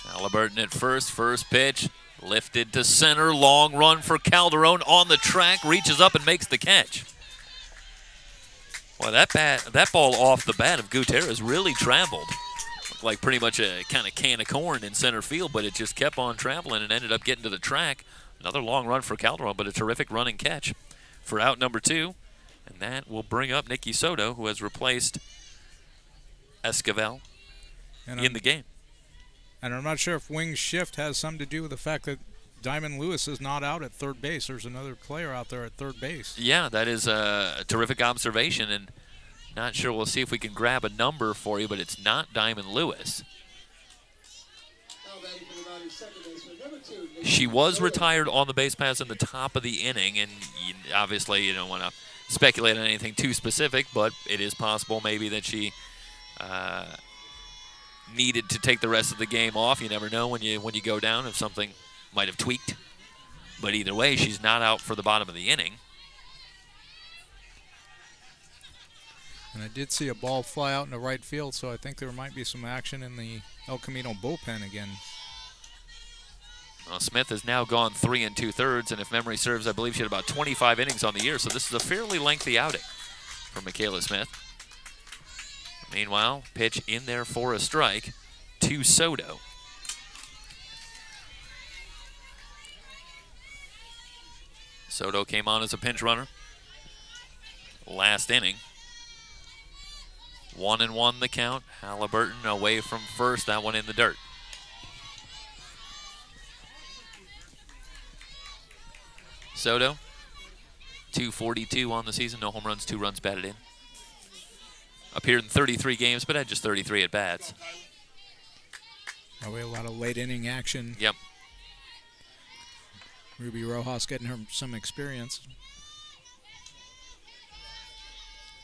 Halliburton at first pitch. Lifted to center, long run for Calderon on the track, reaches up and makes the catch. Well, that ball off the bat of Gutierrez really traveled. Looked like pretty much a kind of can of corn in center field, but it just kept on traveling and ended up getting to the track. Another long run for Calderon, but a terrific running catch for out number 2. And that will bring up Nikki Soto, who has replaced Esquivel in the game. And I'm not sure if Wing's shift has something to do with the fact that Diamond Lewis is not out at third base. There's another player out there at third base. Yeah, that is a terrific observation, and not sure. We'll see if we can grab a number for you, but it's not Diamond Lewis. She was retired on the base pass in the top of the inning, and obviously you don't want to speculate on anything too specific, but it is possible maybe that she needed to take the rest of the game off. You never know when you go down if something might have tweaked. But either way, she's not out for the bottom of the inning. And I did see a ball fly out into right field, so I think there might be some action in the El Camino bullpen again. Well, Smith has now gone 3 2/3, and if memory serves, I believe she had about 25 innings on the year, so this is a fairly lengthy outing for Michaela Smith. Meanwhile, pitch in there for a strike to Soto. Soto came on as a pinch runner last inning. 1-1 the count. Halliburton away from first, that one in the dirt. Soto, 242 on the season, no home runs, 2 runs batted in. Appeared in 33 games, but had just 33 at-bats. Probably a lot of late inning action. Yep. Ruby Rojas getting her some experience.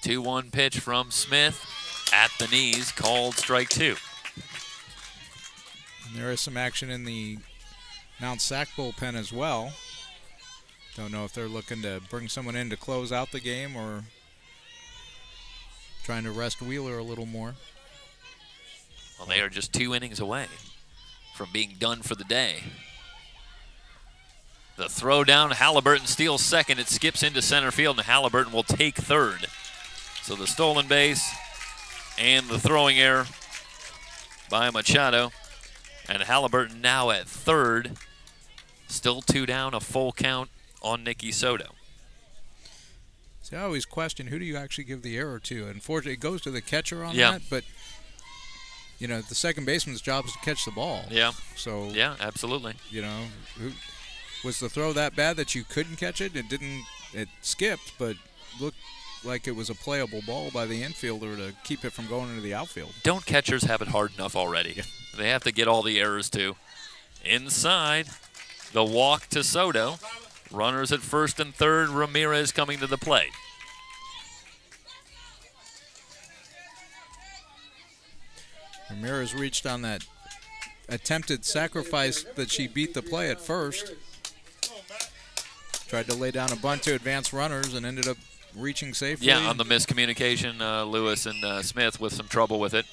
2-1 pitch from Smith at the knees, called strike 2. And there is some action in the Mount SAC bullpen as well. Don't know if they're looking to bring someone in to close out the game or trying to rest Wheeler a little more. Well, they are just 2 innings away from being done for the day. The throw down, Halliburton steals second. It skips into center field, and Halliburton will take third. So the stolen base and the throwing error by Machado. And Halliburton now at third. Still 2 down, a full count on Nicky Soto. See, I always question, who do you actually give the error to? Unfortunately, it goes to the catcher on Yeah. that, but, you know, the second baseman's job is to catch the ball. Yeah. So, Yeah, absolutely. you know, was the throw that bad that you couldn't catch it? It skipped, but looked like it was a playable ball by the infielder to keep it from going into the outfield. Don't catchers have it hard enough already? They have to get all the errors too. Inside, the walk to Soto. Runners at first and third. Ramirez coming to the plate. Ramirez reached on that attempted sacrifice that she beat the play at first. Tried to lay down a bunt to advance runners and ended up reaching safely. Yeah, on the miscommunication, Lewis and Smith with some trouble with it.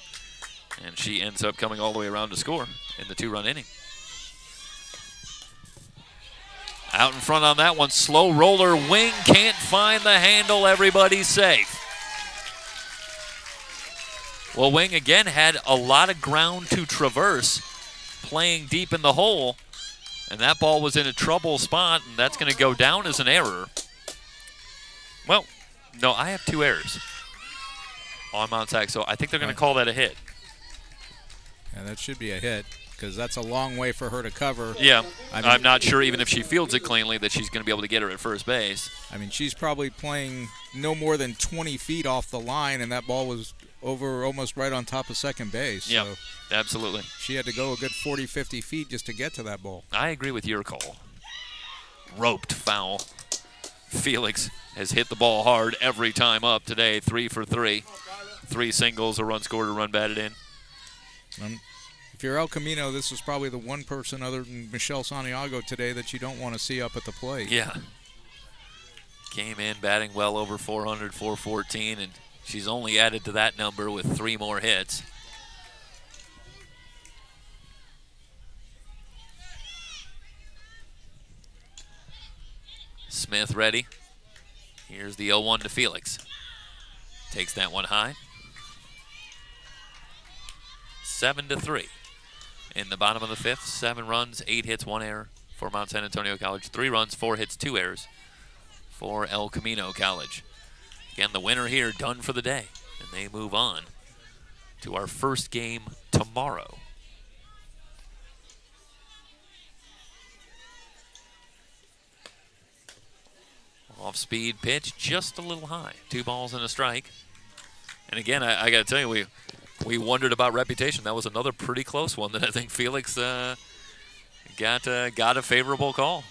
And she ends up coming all the way around to score in the 2-run inning. Out in front on that one, slow roller. Wing can't find the handle. Everybody's safe. Well, Wing again had a lot of ground to traverse, playing deep in the hole. And that ball was in a trouble spot, and that's going to go down as an error. Well, no, I have 2 errors on Mount SAC, so I think they're going to call that a hit. Yeah, that should be a hit because that's a long way for her to cover. Yeah, I mean, I'm not sure even if she fields it cleanly that she's going to be able to get her at first base. I mean, she's probably playing no more than 20 feet off the line, and that ball was over almost right on top of second base. Yeah, so absolutely. she had to go a good 40, 50 feet just to get to that ball. I agree with your call. Roped foul. Felix has hit the ball hard every time up today. 3 for 3. 3 singles, a run scored, a run batted in. If you're El Camino, this is probably the one person other than Michelle Santiago today that you don't want to see up at the plate. Yeah. Came in batting well over 400, 414, and she's only added to that number with 3 more hits. Smith ready. Here's the 0-1 to Felix. Takes that one high. 7-3. In the bottom of the 5th, 7 runs, 8 hits, 1 error for Mount San Antonio College. 3 runs, 4 hits, 2 errors for El Camino College. Again, the winner here done for the day, and they move on to our first game tomorrow. Off-speed pitch, just a little high. 2 balls and a strike. And again, I got to tell you, we wondered about reputation. That was another pretty close one that I think Felix got a favorable call.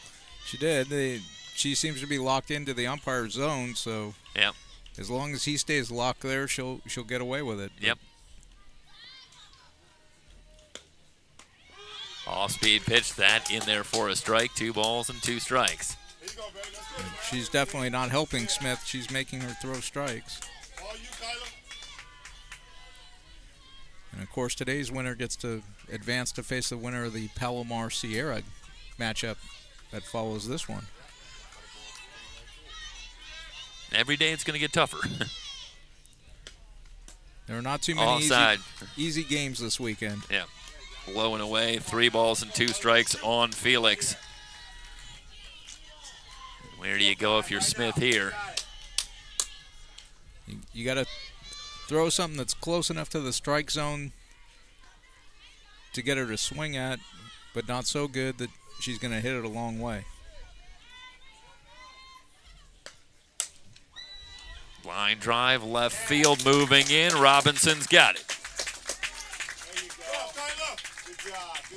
She did. She seems to be locked into the umpire's zone, so yeah. As long as he stays locked there, she'll get away with it. Yep. Off-speed pitch, that in there for a strike. 2 balls and 2 strikes. She's definitely not helping Smith. She's making her throw strikes. And, of course, today's winner gets to advance to face the winner of the Palomar-Sierra matchup that follows this one. Every day it's going to get tougher. There are not too many easy games this weekend. Yeah. Low and away, 3 balls and 2 strikes on Felix. Where do you go if you're Smith here? You got to throw something that's close enough to the strike zone to get her to swing at, but not so good that she's going to hit it a long way. Line drive, left field, moving in. Robinson's got it.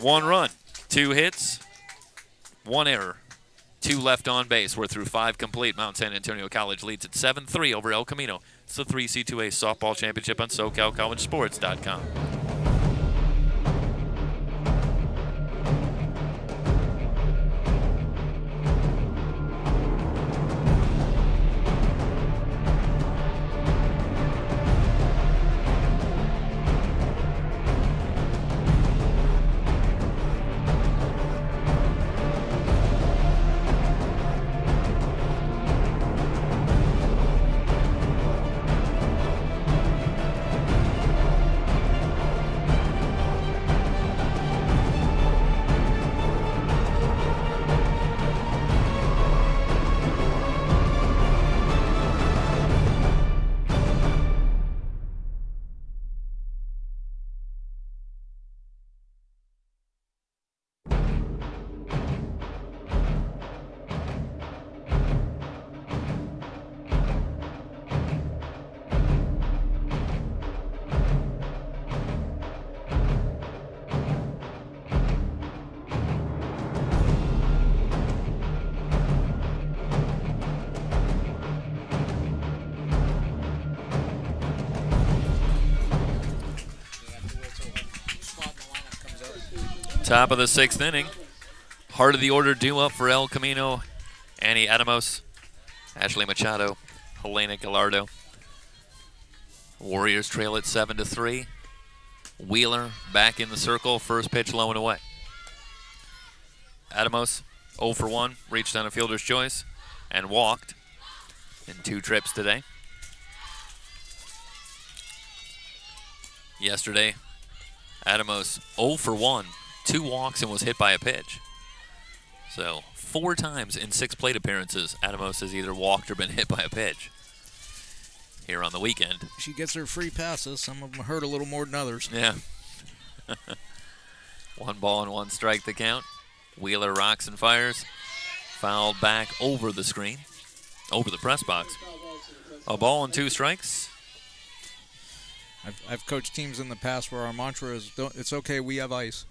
One run, 2 hits, 1 error, 2 left on base. We're through 5 complete. Mount San Antonio College leads at 7-3 over El Camino. It's the 3C2A softball championship on SoCalCollegeSports.com. Top of the 6th inning. Heart of the order due up for El Camino. Annie Adamos, Ashley Machado, Helena Gallardo. Warriors trail at 7-3. Wheeler back in the circle. First pitch low and away. Adamos 0 for 1, reached on a fielder's choice and walked in 2 trips today. Yesterday, Adamos 0 for 1, 2 walks and was hit by a pitch. So 4 times in 6 plate appearances, Adamos has either walked or been hit by a pitch here on the weekend. She gets her free passes. Some of them hurt a little more than others. Yeah. 1 ball and 1 strike the count. Wheeler rocks and fires. Fouled back over the screen, over the press box. A ball and 2 strikes. I've coached teams in the past where our mantra is, it's okay, we have ice.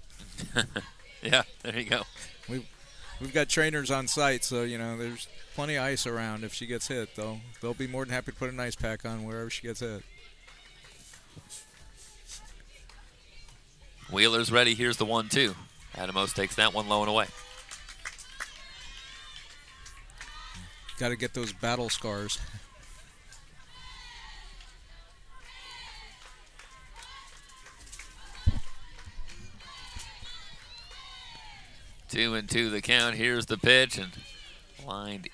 Yeah, there you go. We've got trainers on site, so, you know, there's plenty of ice around. If she gets hit, they'll be more than happy to put an ice pack on wherever she gets hit. Wheeler's ready. Here's the 1-2. Adamos takes that one low and away. Got to get those battle scars. Two and 2 the count. Here's the pitch and lined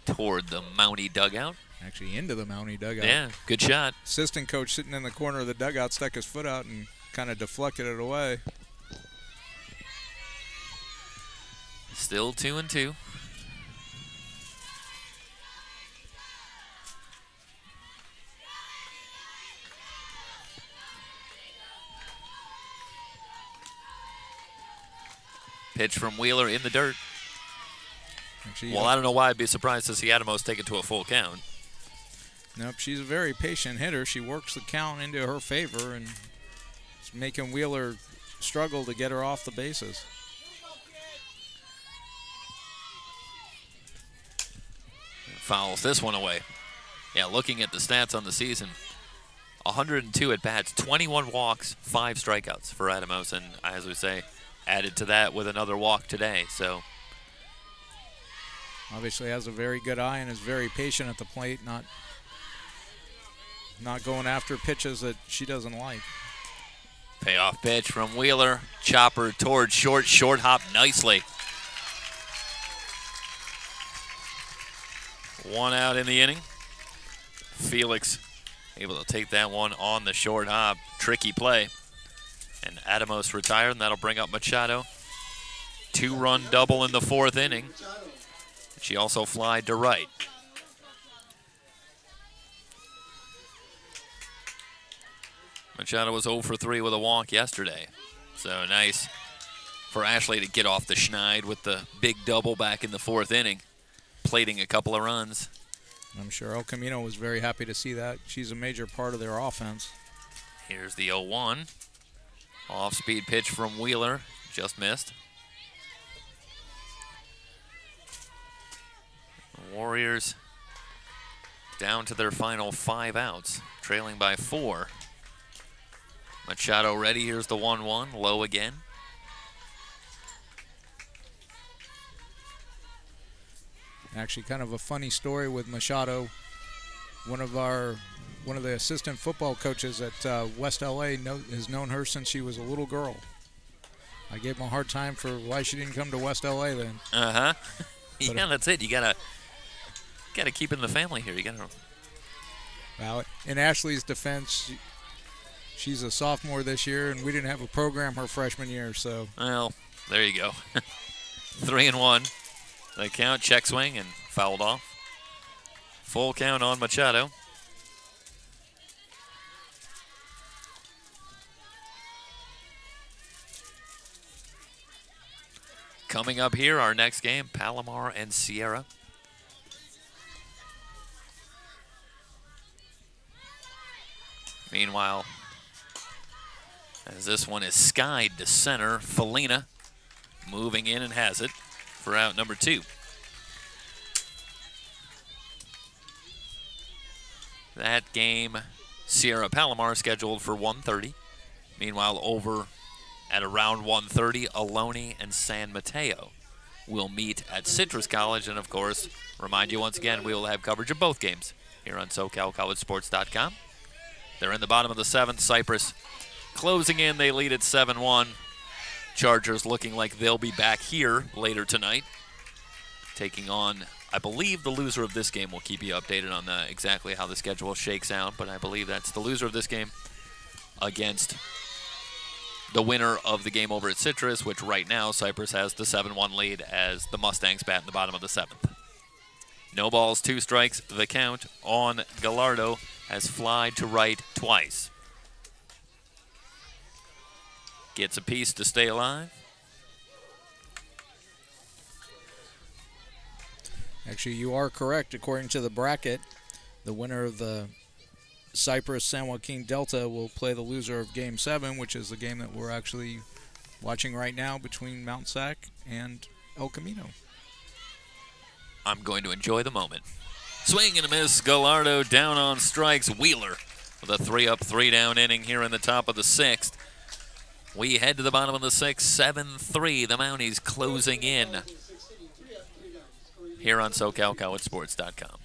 toward the Mountie dugout. Actually into the Mountie dugout. Yeah, good shot. Assistant coach sitting in the corner of the dugout stuck his foot out and kind of deflected it away. Still 2 and 2. Pitch from Wheeler in the dirt. Actually, well, I don't know why I'd be surprised to see Adamos take it to a full count. Nope, she's a very patient hitter. She works the count into her favor and is making Wheeler struggle to get her off the bases. Fouls this one away. Yeah, looking at the stats on the season, 102 at bats, 21 walks, 5 strikeouts for Adamos, and as we say, added to that with another walk today. So obviously has a very good eye and is very patient at the plate, not going after pitches that she doesn't like. Payoff pitch from Wheeler, chopper towards short hop nicely. 1 out in the inning. Felix able to take that one on the short hop. Tricky play. And Adamos retired, and that'll bring up Machado. 2-run double in the 4th inning. She also flied to right. Machado was 0 for 3 with a walk yesterday. So nice for Ashley to get off the schneid with the big double back in the 4th inning, plating a couple of runs. I'm sure El Camino was very happy to see that. She's a major part of their offense. Here's the 0-1. Off-speed pitch from Wheeler. Just missed. The Warriors down to their final 5 outs, trailing by 4. Machado ready. Here's the 1-1. Low again. Actually, kind of a funny story with Machado. One of the assistant football coaches at West LA has known her since she was a little girl. I gave him a hard time for why she didn't come to West LA then. Yeah, that's it. You gotta keep in the family here. You gotta. Well, in Ashley's defense, she's a sophomore this year, and we didn't have a program her freshman year, so. Well, there you go. 3-1. The count, check swing, and fouled off. Full count on Machado. Coming up here, our next game, Palomar and Sierra. Meanwhile, as this one is skied to center, Felina moving in and has it for out number 2. That game, Sierra Palomar, scheduled for 1:30. Meanwhile, over at around 1:30, Ohlone and San Mateo will meet at Citrus College. And, of course, remind you once again, we will have coverage of both games here on SoCalCollegeSports.com. They're in the bottom of the 7th. Cypress closing in. They lead at 7-1. Chargers looking like they'll be back here later tonight, taking on, I believe the loser of this game. Will keep you updated on exactly how the schedule shakes out, but I believe that's the loser of this game against the winner of the game over at Citrus, which right now Cypress has the 7-1 lead as the Mustangs bat in the bottom of the 7th. No balls, 2 strikes. The count on Gallardo has flied to right twice. Gets a piece to stay alive. Actually, you are correct. According to the bracket, the winner of the Cypress-San Joaquin Delta will play the loser of Game 7, which is the game that we're actually watching right now between Mount SAC and El Camino. I'm going to enjoy the moment. Swing and a miss. Gallardo down on strikes. Wheeler with a 3-up, 3-down inning here in the top of the 6th. We head to the bottom of the 6th, 7-3. The Mounties closing in here on SoCalCollegeSports.com.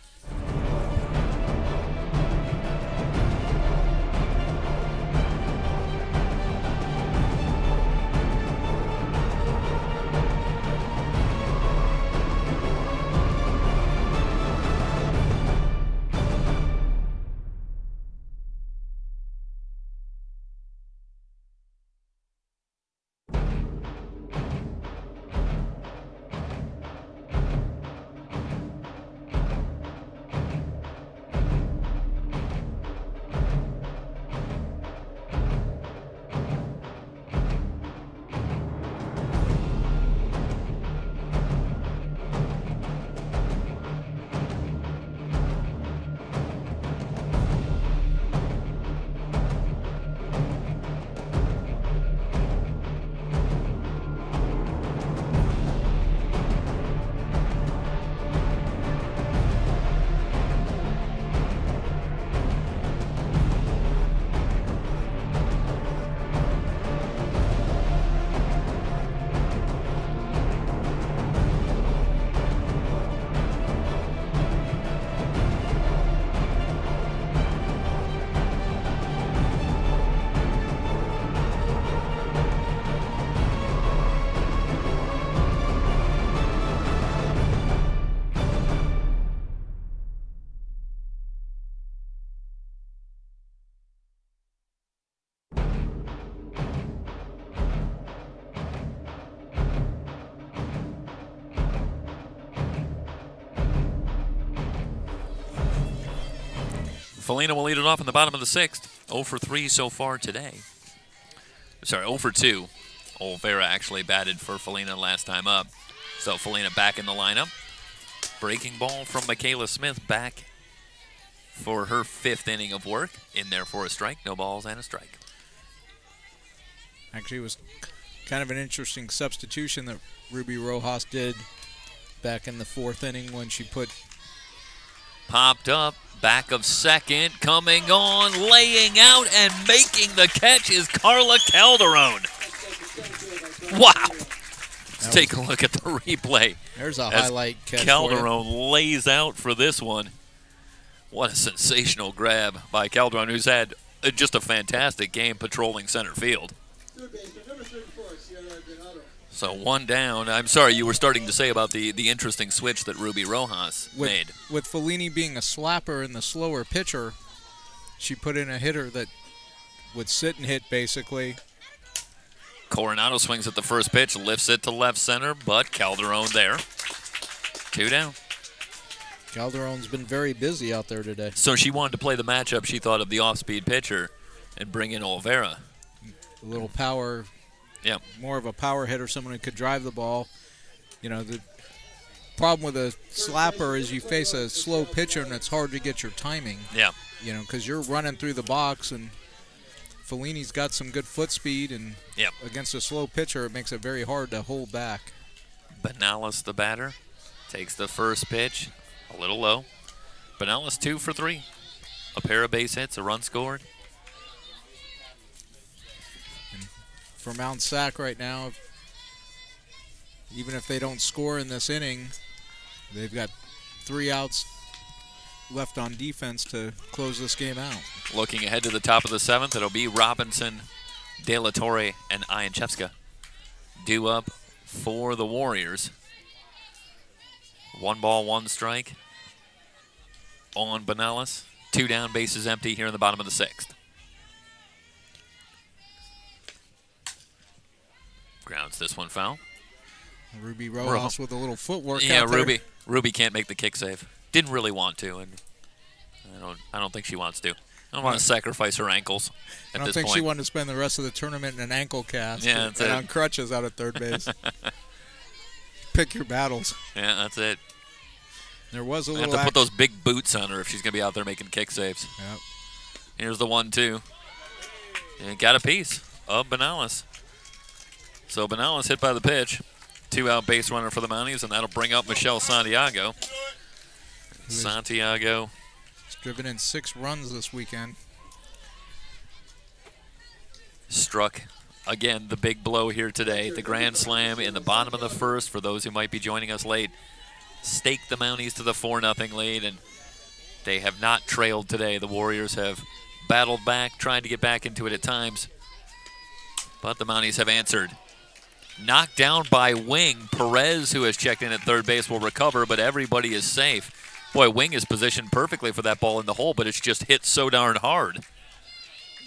Felina will lead it off in the bottom of the 6th. 0 for 3 so far today. Sorry, 0 for 2. Olvera actually batted for Felina last time up. So Felina back in the lineup. Breaking ball from Michaela Smith back for her 5th inning of work. In there for a strike, no balls and a strike. Actually, it was kind of an interesting substitution that Ruby Rojas did back in the 4th inning when she put... Popped up, back of second, coming on, laying out, and making the catch is Carla Calderon. Wow. Let's take a look at the replay. There's a highlight catch. Calderon lays out for this one. What a sensational grab by Calderon, who's had just a fantastic game patrolling center field. So 1 down. I'm sorry, you were starting to say about the interesting switch that Ruby Rojas made. With Fellini being a slapper and the slower pitcher, she put in a hitter that would sit and hit basically. Coronado swings at the first pitch, lifts it to left center, but Calderon there. 2 down. Calderon's been very busy out there today. So she wanted to play the matchup. She thought of the off-speed pitcher and bring in Olvera. A little power. Yeah. More of a power hitter, someone who could drive the ball. You know, the problem with a slapper is you face a slow pitcher and it's hard to get your timing. Yeah. You know, because you're running through the box and Fellini's got some good foot speed, and against a slow pitcher, it makes it very hard to hold back. Benales, the batter, takes the first pitch, a little low. Benales 2 for 3. A pair of base hits, a run scored. For Mount SAC right now, even if they don't score in this inning, they've got 3 outs left on defense to close this game out. Looking ahead to the top of the 7th, it'll be Robinson, De La Torre, and Ianchevska due up for the Warriors. 1 ball, 1 strike on Benales. 2 down, bases empty here in the bottom of the 6th. Grounds this one foul. Ruby Rojas with a little footwork. Yeah, out there. Ruby can't make the kick save. Didn't really want to, and I don't think she wants to. I don't want to sacrifice her ankles at this point. I don't think she wanted to spend the rest of the tournament in an ankle cast. Yeah, and on crutches out at third base. Pick your battles. Yeah, that's it. There was a I little. have to put those big boots on her if she's going to be out there making kick saves. Yep. Here's the 1-2. And got a piece of Benales. So Benales hit by the pitch. 2-out base runner for the Mounties, and that'll bring up Michelle Santiago. Santiago has driven in 6 runs this weekend. Struck, again, the big blow here today. The grand slam in the bottom of the 1st, for those who might be joining us late. Staked the Mounties to the 4-0 lead, and they have not trailed today. The Warriors have battled back, trying to get back into it at times, but the Mounties have answered. Knocked down by Wing. Perez, who has checked in at third base, will recover, but everybody is safe. Boy, Wing is positioned perfectly for that ball in the hole, but it's just hit so darn hard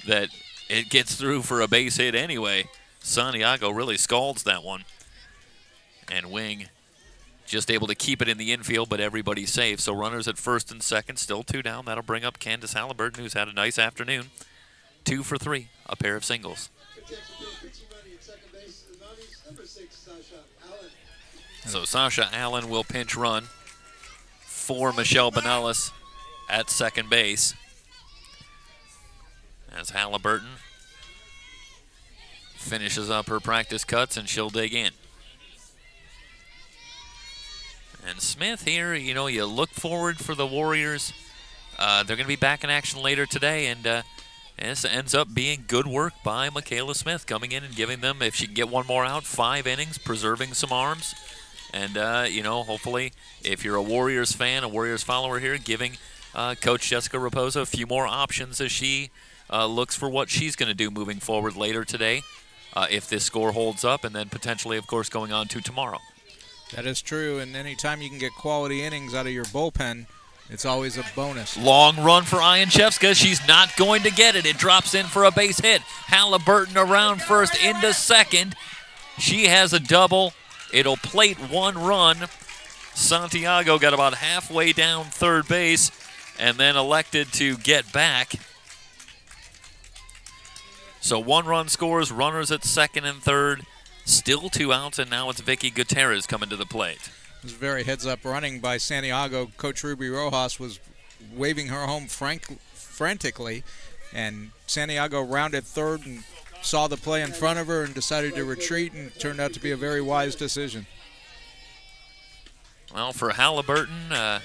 that it gets through for a base hit anyway. Santiago really scalds that one. And Wing just able to keep it in the infield, but everybody's safe. So runners at first and second, still 2 down. That'll bring up Candace Halliburton, who's had a nice afternoon. 2 for 3, a pair of singles. So Sasha Allen will pinch run for Michelle Benales at second base. As Halliburton finishes up her practice cuts, and she'll dig in. And Smith here, you know, you look forward for the Warriors. They're going to be back in action later today, and this ends up being good work by Michaela Smith, coming in and giving them, if she can get 1 more out, 5 innings, preserving some arms. And, you know, hopefully, if you're a Warriors fan, a Warriors follower here, giving Coach Jessica Raposo a few more options as she looks for what she's going to do moving forward later today, if this score holds up, and then potentially, of course, going on to tomorrow. That is true, and anytime you can get quality innings out of your bullpen, it's always a bonus. Long run for Ianchevska. She's not going to get it. It drops in for a base hit. Halliburton around first into second. She has a double. It'll plate 1 run. Santiago got about halfway down third base and then elected to get back. So 1 run scores, runners at second and third. Still 2 outs, and now it's Vicky Gutierrez coming to the plate. It was very heads-up running by Santiago. Coach Ruby Rojas was waving her home frantically, and Santiago rounded third and saw the play in front of her and decided to retreat, and it turned out to be a very wise decision. Well, for Halliburton, a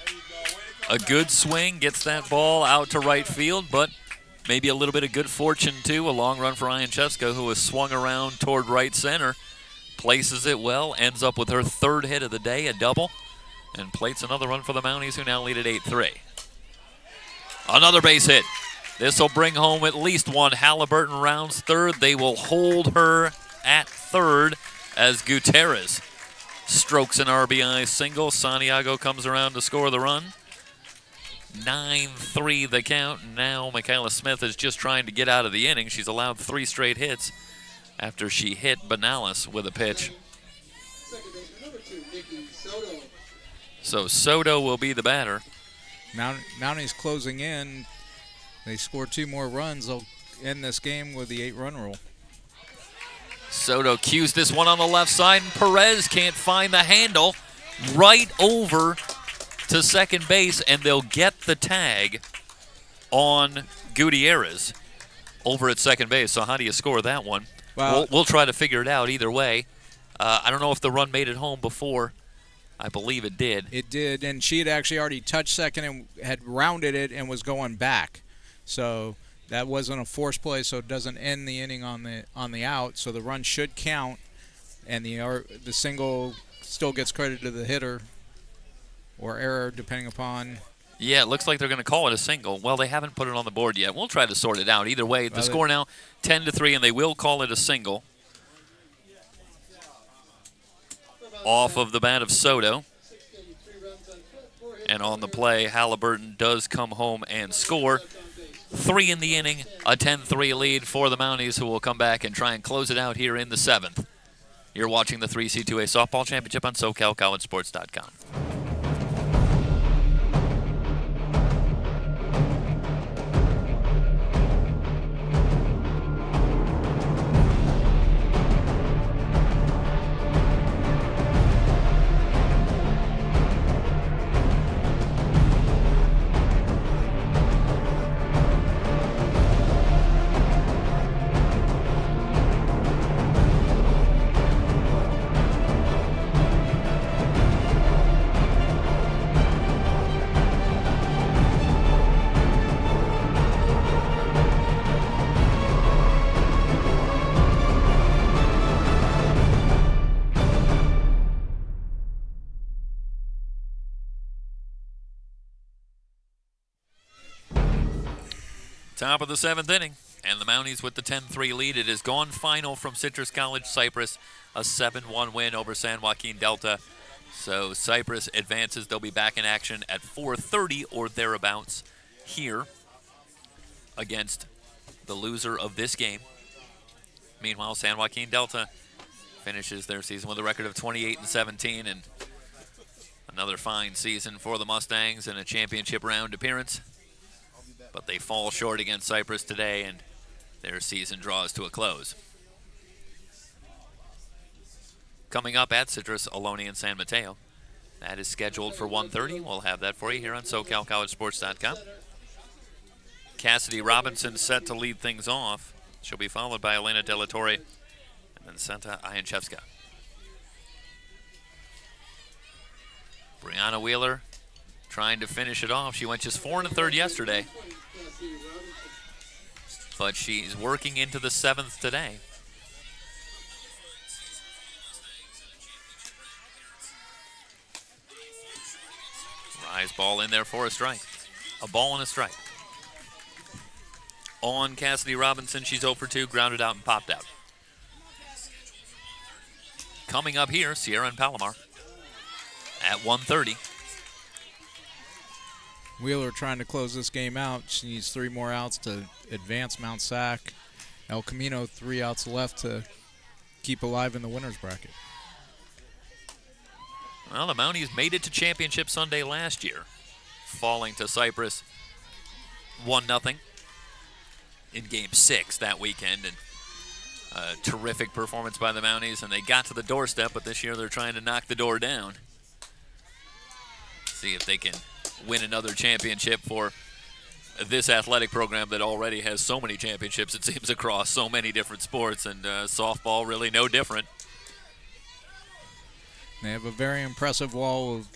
good swing, gets that ball out to right field, but maybe a little bit of good fortune, too. A long run for Ianchevska, who was swung around toward right center, places it well, ends up with her third hit of the day, a double, and plates another run for the Mounties, who now lead at 8-3. Another base hit. This will bring home at least one. Halliburton rounds third. They will hold her at third as Gutierrez strokes an RBI single. Santiago comes around to score the run. 9-3 the count. Now Michaela Smith is just trying to get out of the inning. She's allowed 3 straight hits after she hit Benales with a pitch. So Soto will be the batter. Mounties closing in. They score 2 more runs. They'll end this game with the 8-run rule. Soto cues this one on the left side, and Perez can't find the handle. Right over to second base, and they'll get the tag on Gutierrez over at second base. So how do you score that one? Well, We'll try to figure it out either way. I don't know if the run made it home before. I believe it did. It did, and she had actually already touched second and had rounded it and was going back. So that wasn't a force play, so it doesn't end the inning on the out. So the run should count, and the single still gets credit to the hitter, or error depending upon. Yeah, it looks like they're going to call it a single. Well, they haven't put it on the board yet. We'll try to sort it out. Either way, the score now 10-3, and they will call it a single. Off of the bat of Soto. And on the play, Halliburton does come home and score. 3 in the inning, a 10-3 lead for the Mounties, who will come back and try and close it out here in the 7th. You're watching the 3C2A Softball Championship on SoCalCollegeSports.com. Top of the 7th inning, and the Mounties with the 10-3 lead. It has gone final from Citrus College Cypress, a 7-1 win over San Joaquin Delta. So Cypress advances. They'll be back in action at 4:30 or thereabouts here against the loser of this game. Meanwhile, San Joaquin Delta finishes their season with a record of 28-17, and another fine season for the Mustangs and a championship round appearance. But they fall short against Cypress today, and their season draws to a close. Coming up at Citrus, Ohlone and San Mateo. That is scheduled for 1:30. We'll have that for you here on SoCalCollegeSports.com. Cassidy Robinson set to lead things off. She'll be followed by Elena De La Torre and then Santa Ianchevska. Brianna Wheeler trying to finish it off. She went just 4 1/3 yesterday, but she's working into the 7th today. Rise ball in there for a strike. A ball and a strike. On Cassidy Robinson, she's 0 for 2, grounded out and popped out. Coming up here, Sierra and Palomar at 1:30. Wheeler trying to close this game out. She needs 3 more outs to advance Mount SAC. El Camino, 3 outs left to keep alive in the winner's bracket. Well, the Mounties made it to Championship Sunday last year, falling to Cypress 1-0 in Game 6 that weekend. And a terrific performance by the Mounties, and they got to the doorstep, but this year they're trying to knock the door down. See if they can win another championship for this athletic program that already has so many championships, it seems, across so many different sports, and softball really no different. They have a very impressive wall of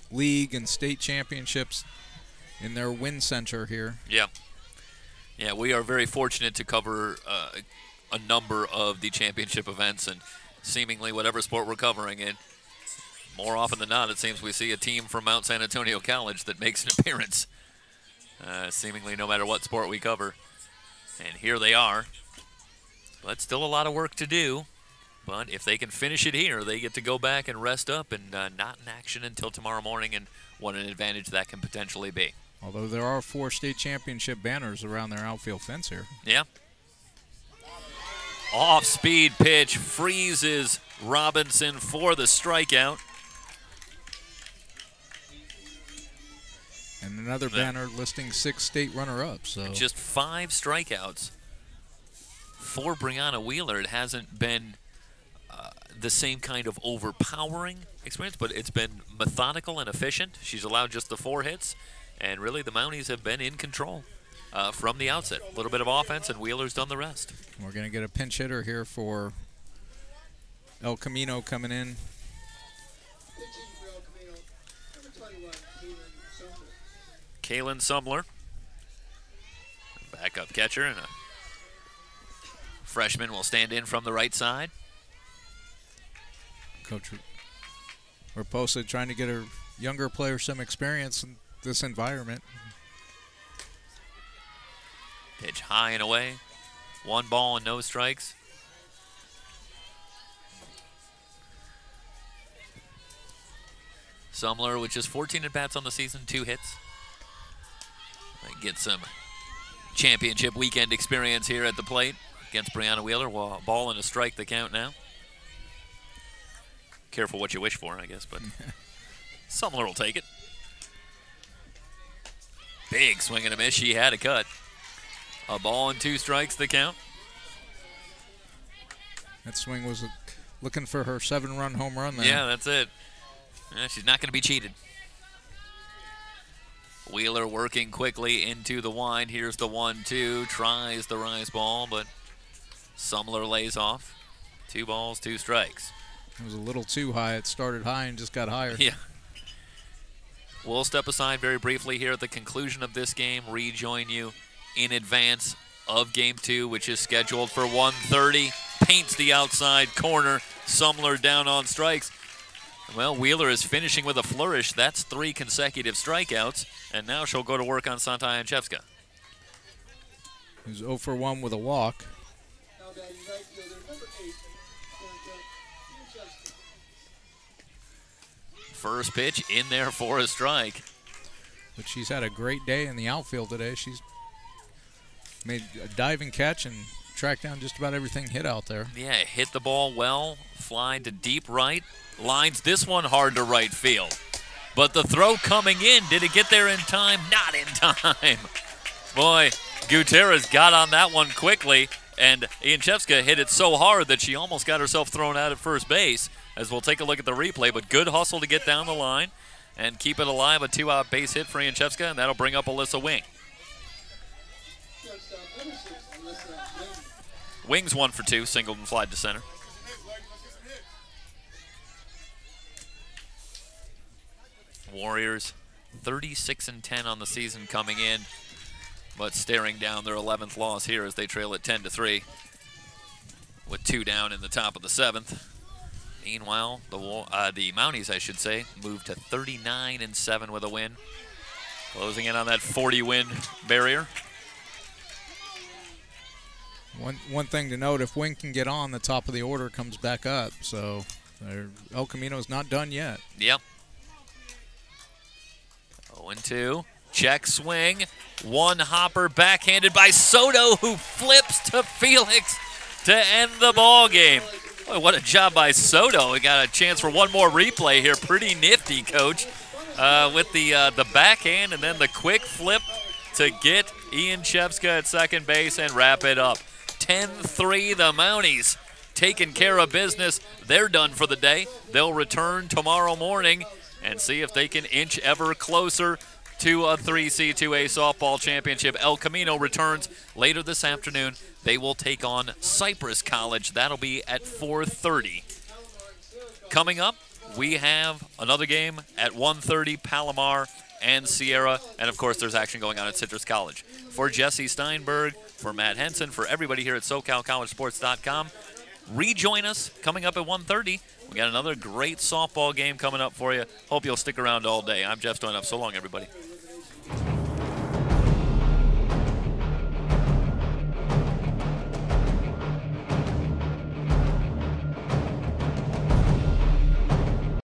league and state championships in their win center here. Yeah. Yeah, we are very fortunate to cover a number of the championship events, and seemingly whatever sport we're covering in, more often than not, it seems we see a team from Mount San Antonio College that makes an appearance, seemingly no matter what sport we cover. And here they are. But still a lot of work to do. But if they can finish it here, they get to go back and rest up and not in action until tomorrow morning, and what an advantage that can potentially be. Although there are 4 state championship banners around their outfield fence here. Yeah. Off-speed pitch freezes Robinson for the strikeout. And another banner listing 6 state runner-ups. So just 5 strikeouts for Brianna Wheeler. It hasn't been the same kind of overpowering experience, but it's been methodical and efficient. She's allowed just the 4 hits, and really the Mounties have been in control from the outset. A little bit of offense, and Wheeler's done the rest. We're going to get a pinch hitter here for El Camino coming in. Kaylin Sumler, backup catcher, and a freshman will stand in from the right side. Coach Raposa trying to get her younger players some experience in this environment. Pitch high and away. 1 ball and no strikes. Sumler with just 14 at-bats on the season, 2 hits. Get some championship weekend experience here at the plate against Brianna Wheeler. Well, ball and a strike the count now. Careful what you wish for, I guess, but Sumler will take it. Big swing and a miss. She had a cut. A ball and 2 strikes the count. That swing was looking for her 7-run home run there. Yeah, that's it. Yeah, she's not going to be cheated. Wheeler working quickly into the wind. Here's the 1-2. Tries the rise ball, but Sumler lays off. 2 balls, 2 strikes. It was a little too high. It started high and just got higher. Yeah. We'll step aside very briefly here at the conclusion of this game. Rejoin you in advance of Game 2, which is scheduled for 1:30. Paints the outside corner. Sumler down on strikes. Well, Wheeler is finishing with a flourish. That's 3 consecutive strikeouts. And now she'll go to work on Santa Yanchevska. He's 0 for 1 with a walk. First pitch in there for a strike. But she's had a great day in the outfield today. She's made a diving catch and tracked down just about everything hit out there. Yeah, hit the ball well, flying to deep right. Lines this one hard to right field. But the throw coming in, did it get there in time? Not in time. Boy, Gutierrez got on that one quickly, and Yanchevska hit it so hard that she almost got herself thrown out at first base, as we'll take a look at the replay. But good hustle to get down the line and keep it alive. A 2-out base hit for Yanchevska, and that'll bring up Alyssa Wing. Wing's 1 for 2, singled and flied to center. Warriors 36-10 on the season coming in, but staring down their 11th loss here as they trail at 10-3 with 2 down in the top of the 7th. Meanwhile, the Mounties, I should say, moved to 39-7 with a win, closing in on that 40-win barrier. One thing to note, if Wing can get on, the top of the order comes back up. So El Camino's not done yet. Yep. 0-2. Check swing. 1 hopper backhanded by Soto, who flips to Felix to end the ball game. Boy, what a job by Soto. We got a chance for 1 more replay here. Pretty nifty, Coach, with the backhand and then the quick flip to get Yanchevska at second base and wrap it up. 10-3, the Mounties taking care of business. They're done for the day. They'll return tomorrow morning and see if they can inch ever closer to a 3C2A softball championship. El Camino returns later this afternoon. They will take on Cypress College. That'll be at 4:30. Coming up, we have another game at 1:30, Palomar and Sierra. And, of course, there's action going on at Citrus College. For Jesse Steinberg, for Matt Henson, for everybody here at SoCalCollegeSports.com, rejoin us coming up at 1:30. We got another great softball game coming up for you. Hope you'll stick around all day. I'm Jeff Stoynoff. So long, everybody.